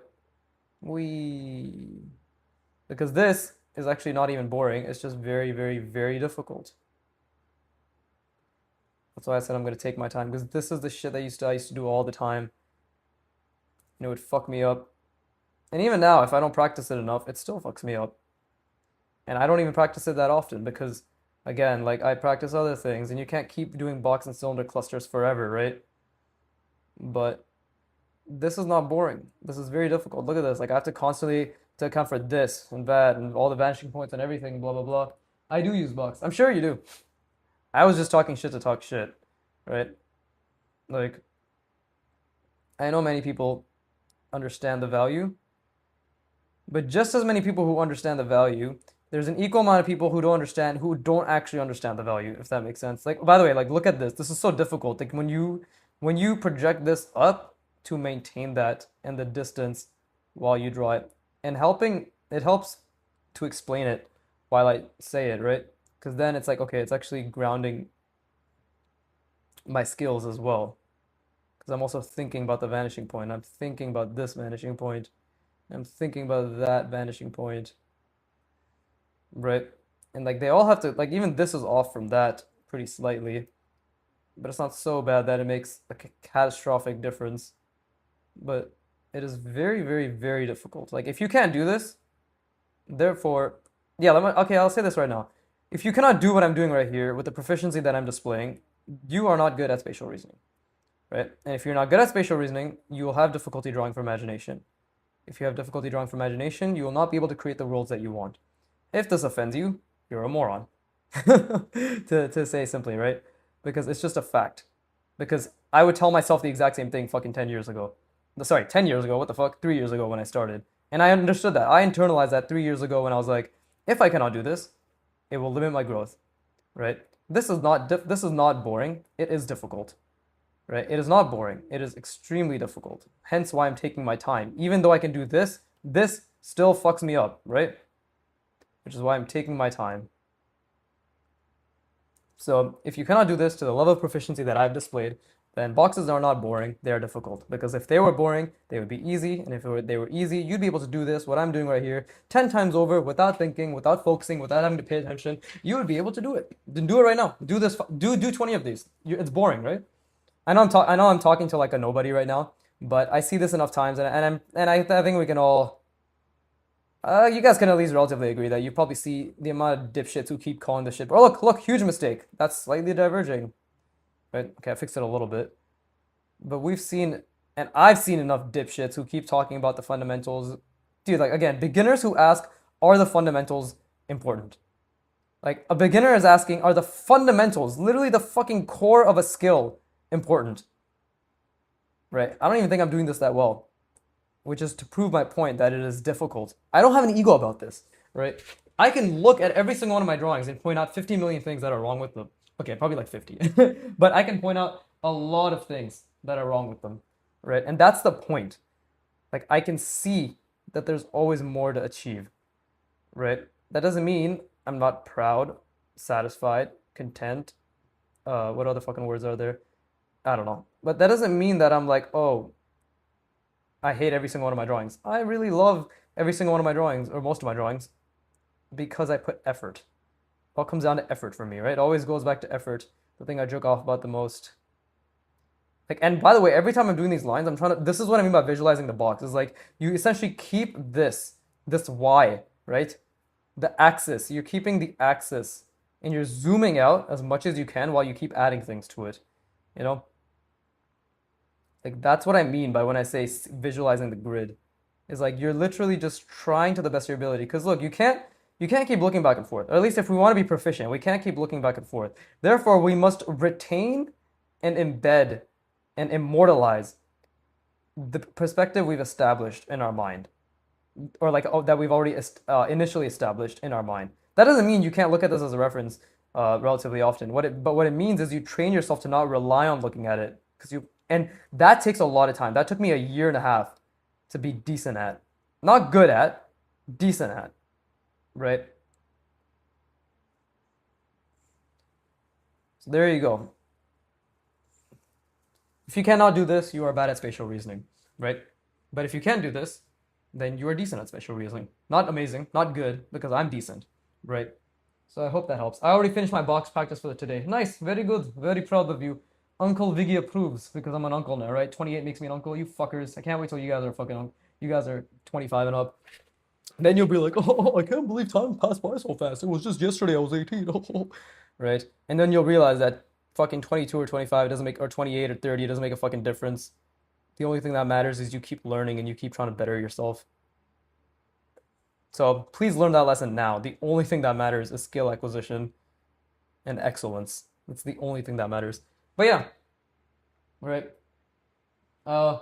We Because this is actually not even boring. It's just very, very, very difficult. That's why I said I'm gonna take my time because this is the shit I used to do all the time. And it would fuck me up. And even now, if I don't practice it enough, it still fucks me up. And I don't even practice it that often because, again, like I practice other things, and you can't keep doing box and cylinder clusters forever, right? But this is not boring. This is very difficult. Look at this. Like I have to constantly to account for this and that and all the vanishing points and everything, blah blah blah. I do use box. I'm sure you do. I was just talking shit to talk shit, right? Like I know many people understand the value, but just as many people who understand the value, there's an equal amount of people who don't actually understand the value, if that makes sense. Like, by the way, like look at this. This is so difficult. Like when you project this up to maintain that and the distance while you draw it, and helping it helps to explain it while I say it, right? Because then it's like, okay, it's actually grounding my skills as well. Because I'm also thinking about the vanishing point. I'm thinking about this vanishing point. I'm thinking about that vanishing point, right? And like they all have to, like even this is off from that pretty slightly, but it's not so bad that it makes like a catastrophic difference. But it is very, very, very difficult. Like if you can't do this, therefore, yeah, okay, I'll say this right now. If you cannot do what I'm doing right here with the proficiency that I'm displaying, you are not good at spatial reasoning, right? And if you're not good at spatial reasoning, you will have difficulty drawing from imagination. If you have difficulty drawing from imagination, you will not be able to create the worlds that you want. If this offends you, you're a moron. to say simply, right? Because it's just a fact. Because I would tell myself the exact same thing fucking 10 years ago. Sorry, 10 years ago, what the fuck? 3 years ago when I started. And I understood that. I internalized that 3 years ago when I was like, if I cannot do this, it will limit my growth, right? This is not boring. It is difficult, right? It is not boring. It is extremely difficult. Hence why I'm taking my time. Even though I can do this, this still fucks me up, right? Which is why I'm taking my time. So if you cannot do this to the level of proficiency that I've displayed, then boxes are not boring, they are difficult. Because if they were boring, they would be easy, and if they were easy, you'd be able to do this, what I'm doing right here, 10 times over without thinking, without focusing, without having to pay attention. You would be able to do it. Then do it right now. Do this. Do 20 of these. It's boring, right? I know I'm talking to like a nobody right now, but I see this enough times, I think we can all you guys can at least relatively agree that you probably see the amount of dipshits who keep calling this shit. Oh, look, huge mistake. That's slightly diverging. Right? Okay, I fixed it a little bit. But we've seen, and I've seen enough dipshits who keep talking about the fundamentals. Dude, like, again, beginners who ask, are the fundamentals important? Like, a beginner is asking, are the fundamentals, literally the fucking core of a skill, important? Right? I don't even think I'm doing this that well, which is to prove my point that it is difficult. I don't have an ego about this, right? I can look at every single one of my drawings and point out 50 million things that are wrong with them. Okay, probably like 50. But I can point out a lot of things that are wrong with them, right? And that's the point. Like I can see that there's always more to achieve, right? That doesn't mean I'm not proud, satisfied, content. What other fucking words are there? I don't know. But that doesn't mean that I'm like, oh, I hate every single one of my drawings. I really love every single one of my drawings, or most of my drawings, because I put effort. It all comes down to effort for me, right? It always goes back to effort. The thing I joke off about the most. Like, and by the way, every time I'm doing these lines, I'm trying to. This is what I mean by visualizing the box. Is like you essentially keep this Y, right? The axis. You're keeping the axis, and you're zooming out as much as you can while you keep adding things to it. You know, like that's what I mean by when I say visualizing the grid. Is like you're literally just trying to the best of your ability. Because look, you can't keep looking back and forth. Or at least if we want to be proficient, we can't keep looking back and forth. Therefore, we must retain and embed and immortalize the perspective we've established in our mind, or like that we've already initially established in our mind. That doesn't mean you can't look at this as a reference relatively often. But what it means is you train yourself to not rely on looking at it and that takes a lot of time. That took me a year and a half to be decent at, not good at, decent at, right? So there you go. If you cannot do this, you are bad at spatial reasoning, right? But if you can do this, then you are decent at spatial reasoning. Not amazing, not good, because I'm decent, right? So I hope that helps. I already finished my box practice for today. Nice, very good, very proud of you. Uncle Viggy approves because I'm an uncle now, right? 28 makes me an uncle, you fuckers. I can't wait till you guys are you guys are 25 and up. Then you'll be like, oh, I can't believe time passed by so fast. It was just yesterday I was 18. Right? And then you'll realize that fucking 22 or 25 doesn't make, or 28 or 30, it doesn't make a fucking difference. The only thing that matters is you keep learning and you keep trying to better yourself. So please learn that lesson now. The only thing that matters is skill acquisition and excellence. It's the only thing that matters. But yeah, right. Uh,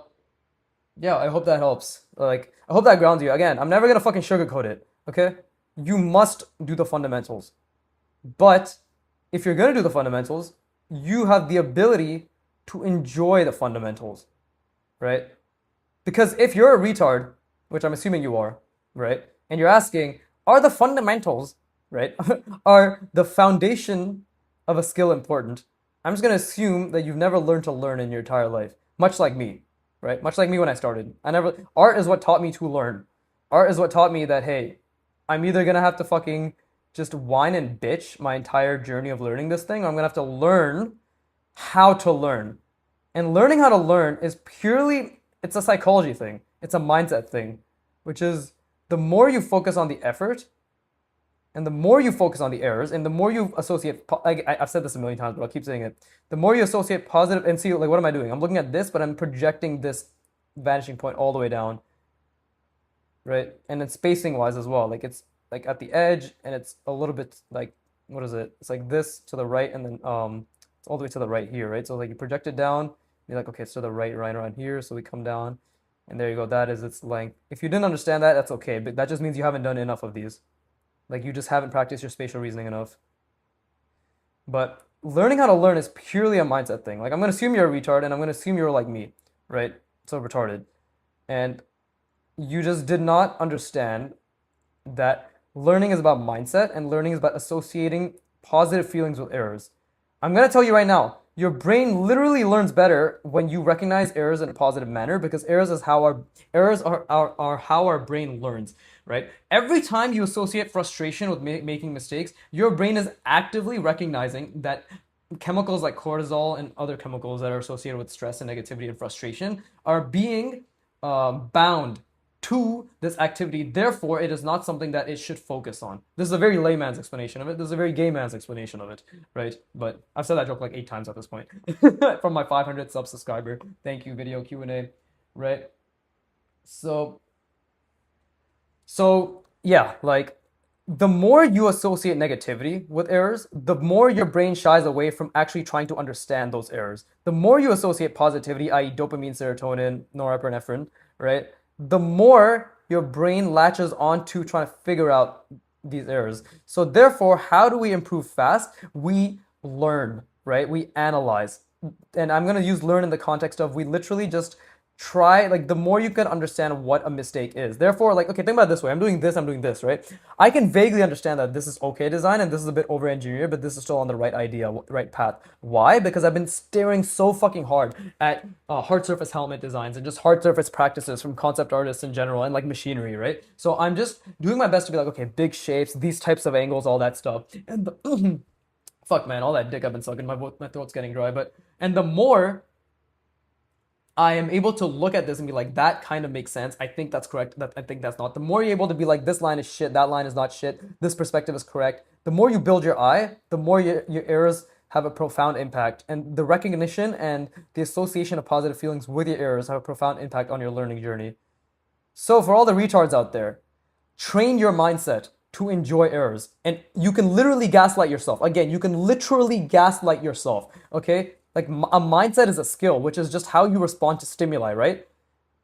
Yeah, I hope that helps. Like, I hope that grounds you. Again, I'm never gonna fucking sugarcoat it, okay? You must do the fundamentals. But if you're gonna do the fundamentals, you have the ability to enjoy the fundamentals, right? Because if you're a retard, which I'm assuming you are, right? And you're asking, are the fundamentals, right? Are the foundation of a skill important? I'm just gonna assume that you've never learned to learn in your entire life, much like me, right? Much like me when I started. Art is what taught me to learn. Art is what taught me that, hey, I'm either gonna have to fucking just whine and bitch my entire journey of learning this thing, or I'm gonna have to learn how to learn. And learning how to learn is purely, it's a psychology thing. It's a mindset thing, which is the more you focus on the effort and the more you focus on the errors and the more you associate, I've said this a million times, but I'll keep saying it. The more you associate positive, and see, like, what am I doing? I'm looking at this, but I'm projecting this vanishing point all the way down, right? And then spacing wise as well. Like, it's like at the edge and it's a little bit like, what is it? It's like this to the right and then it's all the way to the right here, right? So like you project it down, you're like, okay, it's to the right, right around here. So we come down and there you go. That is its length. If you didn't understand that, that's okay. But that just means you haven't done enough of these. Like you just haven't practiced your spatial reasoning enough. But learning how to learn is purely a mindset thing. Like I'm gonna assume you're a retard and I'm gonna assume you're like me, right? So retarded. And you just did not understand that learning is about mindset and learning is about associating positive feelings with errors. I'm going to tell you right now, your brain literally learns better when you recognize errors in a positive manner because errors are how our brain learns, right? Every time you associate frustration with making mistakes, your brain is actively recognizing that chemicals like cortisol and other chemicals that are associated with stress and negativity and frustration are being bound to this activity. Therefore, it is not something that it should focus on. This is a very layman's explanation of it. This is a very gay man's explanation of it, right? But I've said that joke like 8 times at this point from my 500 subscriber. Thank you, video Q&A, right? So, so yeah, like the more you associate negativity with errors, the more your brain shies away from actually trying to understand those errors. The more you associate positivity, i.e., dopamine, serotonin, norepinephrine, right? The more your brain latches on to trying to figure out these errors. So therefore, how do we improve fast? We learn, right? We analyze. And I'm going to use learn in the context of we literally just try, like the more you can understand what a mistake is. Therefore, like, okay, think about it this way. I'm doing this, right? I can vaguely understand that this is okay design and this is a bit over engineered, but this is still on the right idea, right path. Why? Because I've been staring so fucking hard at hard surface helmet designs and just hard surface practices from concept artists in general and like machinery, right? So I'm just doing my best to be like, okay, big shapes, these types of angles, all that stuff. And the, fuck man, all that dick I've been sucking, my throat's getting dry, but, and the more I am able to look at this and be like, that kind of makes sense. I think that's correct. I think that's not. The more you're able to be like, this line is shit, that line is not shit, this perspective is correct. The more you build your eye, the more your errors have a profound impact. And the recognition and the association of positive feelings with your errors have a profound impact on your learning journey. So for all the retards out there, train your mindset to enjoy errors. And you can literally gaslight yourself. Again, you can literally gaslight yourself, okay? Like a mindset is a skill, which is just how you respond to stimuli, right?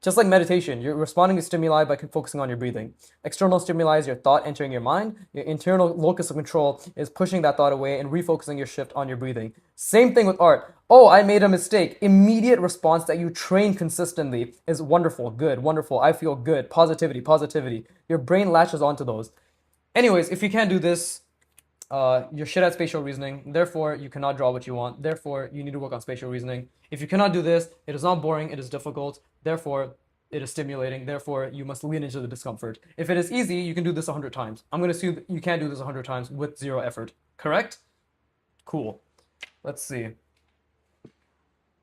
Just like meditation, you're responding to stimuli by focusing on your breathing. External stimuli is your thought entering your mind. Your internal locus of control is pushing that thought away and refocusing your shift on your breathing. Same thing with art. Oh, I made a mistake. Immediate response that you train consistently is wonderful, good, wonderful, I feel good, positivity, positivity. Your brain latches onto those. Anyways, if you can't do this, you're shit at spatial reasoning, therefore you cannot draw what you want, therefore you need to work on spatial reasoning. If you cannot do this, it is not boring, it is difficult, therefore it is stimulating, therefore you must lean into the discomfort. If it is easy, you can do this 100 times. I'm going to assume you can't do this 100 times with zero effort. Correct? Cool. Let's see.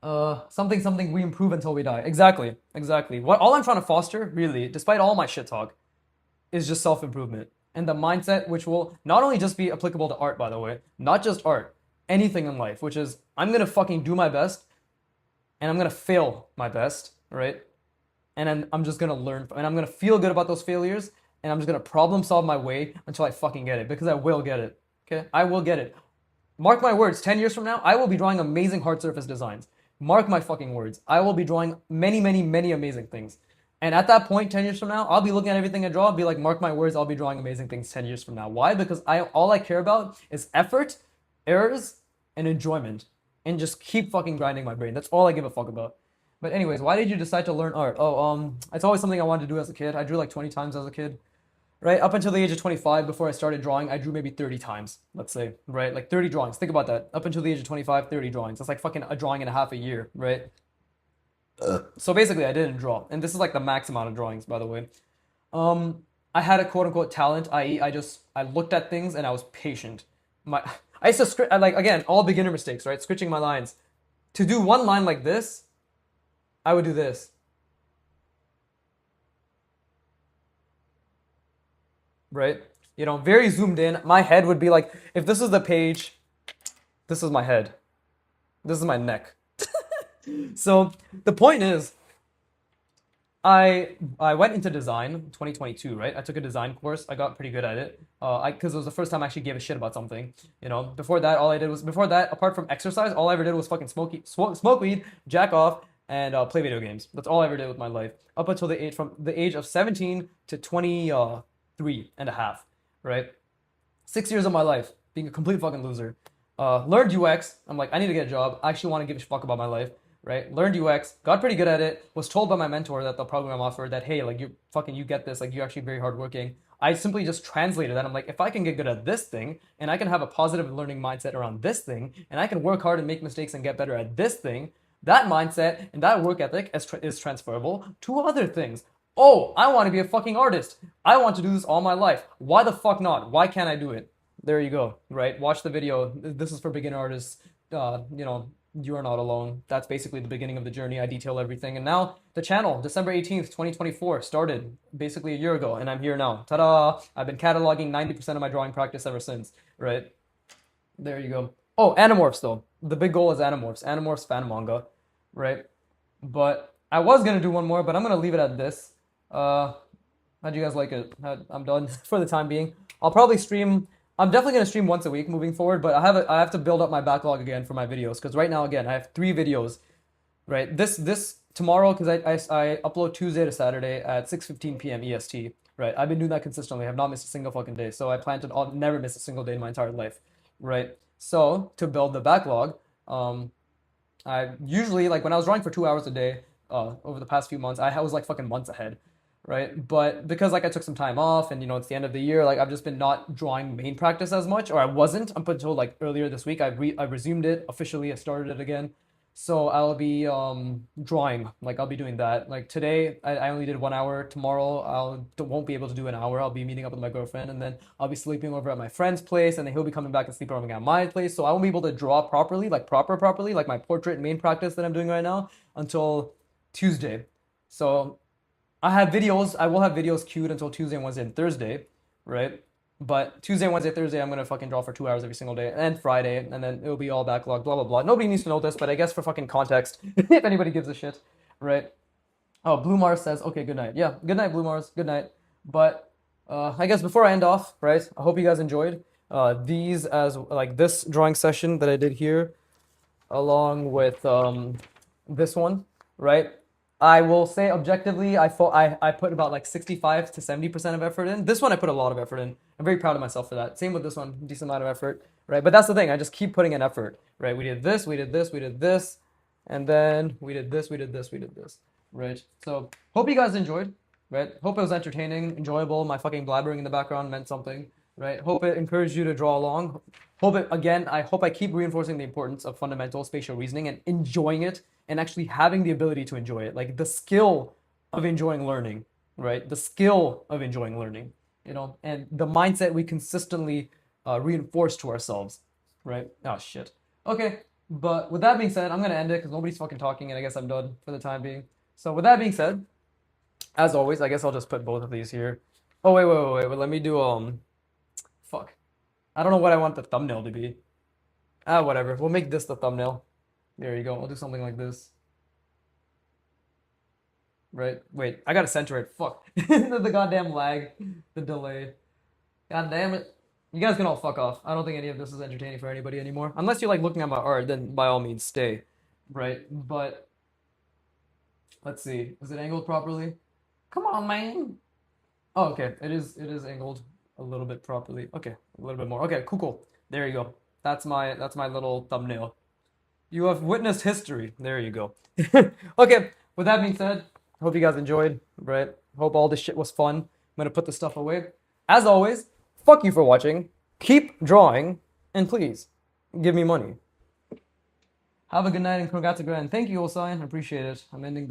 Something we improve until we die. Exactly. All I'm trying to foster, really, despite all my shit talk, is just self-improvement. And the mindset, which will not only just be applicable to art, by the way, not just art, anything in life, which is I'm gonna fucking do my best and I'm gonna fail my best, right? And then I'm just gonna learn, and I'm gonna feel good about those failures, and I'm just gonna problem solve my way until I fucking get it, because I will get it, okay? I will get it. Mark my words, 10 years from now, I will be drawing amazing hard surface designs. Mark my fucking words. I will be drawing many, many, many amazing things. And at that point, 10 years from now, I'll be looking at everything I draw, I'll be like, mark my words, I'll be drawing amazing things 10 years from now. Why? Because I all I care about is effort, errors, and enjoyment. And just keep fucking grinding my brain. That's all I give a fuck about. But anyways, why did you decide to learn art? Oh, it's always something I wanted to do as a kid. I drew like 20 times as a kid. Right? Up until the age of 25, before I started drawing, I drew maybe 30 times, let's say, right? Like 30 drawings. Think about that. Up until the age of 25, 30 drawings. That's like fucking a drawing and a half a year, right? So basically, I didn't draw. And this is like the max amount of drawings, by the way. Um, I had a quote unquote talent, i.e., I looked at things and I was patient. My I used to script, like, again, all beginner mistakes, right? Scritching my lines. To do one line like this, I would do this, right? You know, very zoomed in. My head would be like, if this is the page, this is my head. This is my neck. So the point is, I went into design 2022, right? I took a design course. I got pretty good at it. Because it was the first time I actually gave a shit about something. You know, before that, apart from exercise, all I ever did was fucking smoke weed, jack off, and play video games. That's all I ever did with my life up until the age of 17 to 23 and a half, right? 6 years of my life being a complete fucking loser. Learned UX. I'm like, I need to get a job. I actually want to give a fuck about my life, right? Learned UX, got pretty good at it. Was told by my mentor that the program offered that, hey, like you get this, like you're actually very hardworking. I simply just translated that. I'm like, if I can get good at this thing, and I can have a positive learning mindset around this thing, and I can work hard and make mistakes and get better at this thing, that mindset and that work ethic is transferable to other things. Oh, I want to be a fucking artist. I want to do this all my life. Why the fuck not? Why can't I do it? There you go, right? Watch the video. This is for beginner artists. You know, you are not alone. That's basically the beginning of the journey. I detail everything. And now the channel, December 18th, 2024, started basically a year ago, and I'm here now. Ta-da! I've been cataloging 90% of my drawing practice ever since, right? There you go. Oh, Animorphs though. The big goal is Animorphs. Animorphs fan manga, right? But I was gonna do one more, but I'm gonna leave it at this. Uh, how'd you guys like it? I'm done for the time being. I'll probably stream. I'm definitely gonna stream once a week moving forward, but I have to build up my backlog again for my videos because right now again I have 3 videos. Right, this tomorrow because I upload Tuesday to Saturday at 6:15 p.m. EST. Right, I've been doing that consistently. I have not missed a single fucking day, so I plan to never miss a single day in my entire life. Right, so to build the backlog, I usually like when I was drawing for 2 hours a day over the past few months, I was like fucking months ahead, right? But because like I took some time off and you know it's the end of the year, like I've just been not drawing main practice as much, or I wasn't up until like earlier this week. I resumed it officially. I started it again. So I'll be drawing, like I'll be doing that. Like today, I only did 1 hour. Tomorrow, won't be able to do an hour. I'll be meeting up with my girlfriend, and then I'll be sleeping over at my friend's place, and then he'll be coming back and sleeping over at my place. So I won't be able to draw properly, like properly, like my portrait main practice that I'm doing right now until Tuesday. So I have videos. I will have videos queued until Tuesday, Wednesday, and Thursday, right? But Tuesday, Wednesday, Thursday, I'm gonna fucking draw for 2 hours every single day, and Friday, and then it'll be all backlog, blah blah blah. Nobody needs to know this, but I guess for fucking context, if anybody gives a shit, right? Oh, Blue Mars says, okay, good night. Yeah, good night, Blue Mars. Good night. But I guess before I end off, right? I hope you guys enjoyed these as like this drawing session that I did here, along with this one, right? I will say objectively, I put about like 65 to 70% of effort in. This one I put a lot of effort in. I'm very proud of myself for that. Same with this one, decent amount of effort, right? But that's the thing, I just keep putting in effort, right? We did this, we did this, we did this, and then we did this, we did this, we did this, right? So hope you guys enjoyed, right? Hope it was entertaining, enjoyable. My fucking blabbering in the background meant something, right? Hope it encouraged you to draw along. I hope I keep reinforcing the importance of fundamental spatial reasoning and enjoying it and actually having the ability to enjoy it. Like the skill of enjoying learning, right? The skill of enjoying learning, you know, and the mindset we consistently reinforce to ourselves, right? Oh, shit. Okay, but with that being said, I'm going to end it because nobody's fucking talking and I guess I'm done for the time being. So with that being said, as always, I guess I'll just put both of these here. Oh, wait. Let me do, fuck. I don't know what I want the thumbnail to be. Ah, whatever. We'll make this the thumbnail. There you go. I'll do something like this. Right? Wait, I gotta center it. Fuck. The goddamn lag. The delay. God damn it. You guys can all fuck off. I don't think any of this is entertaining for anybody anymore. Unless you like looking at my art, then by all means stay. right? But let's see. Is it angled properly? Come on, man. Oh, okay. It is angled a little bit properly. Okay, a little bit more. Okay, cool, cool. There you go. That's my little thumbnail. You have witnessed history. There you go. Okay, with that being said, hope you guys enjoyed, right? Hope all this shit was fun. I'm gonna put this stuff away. As always, fuck you for watching. Keep drawing, and please give me money. Have a good night and congrats again. Thank you, Osain. I appreciate it. I'm ending.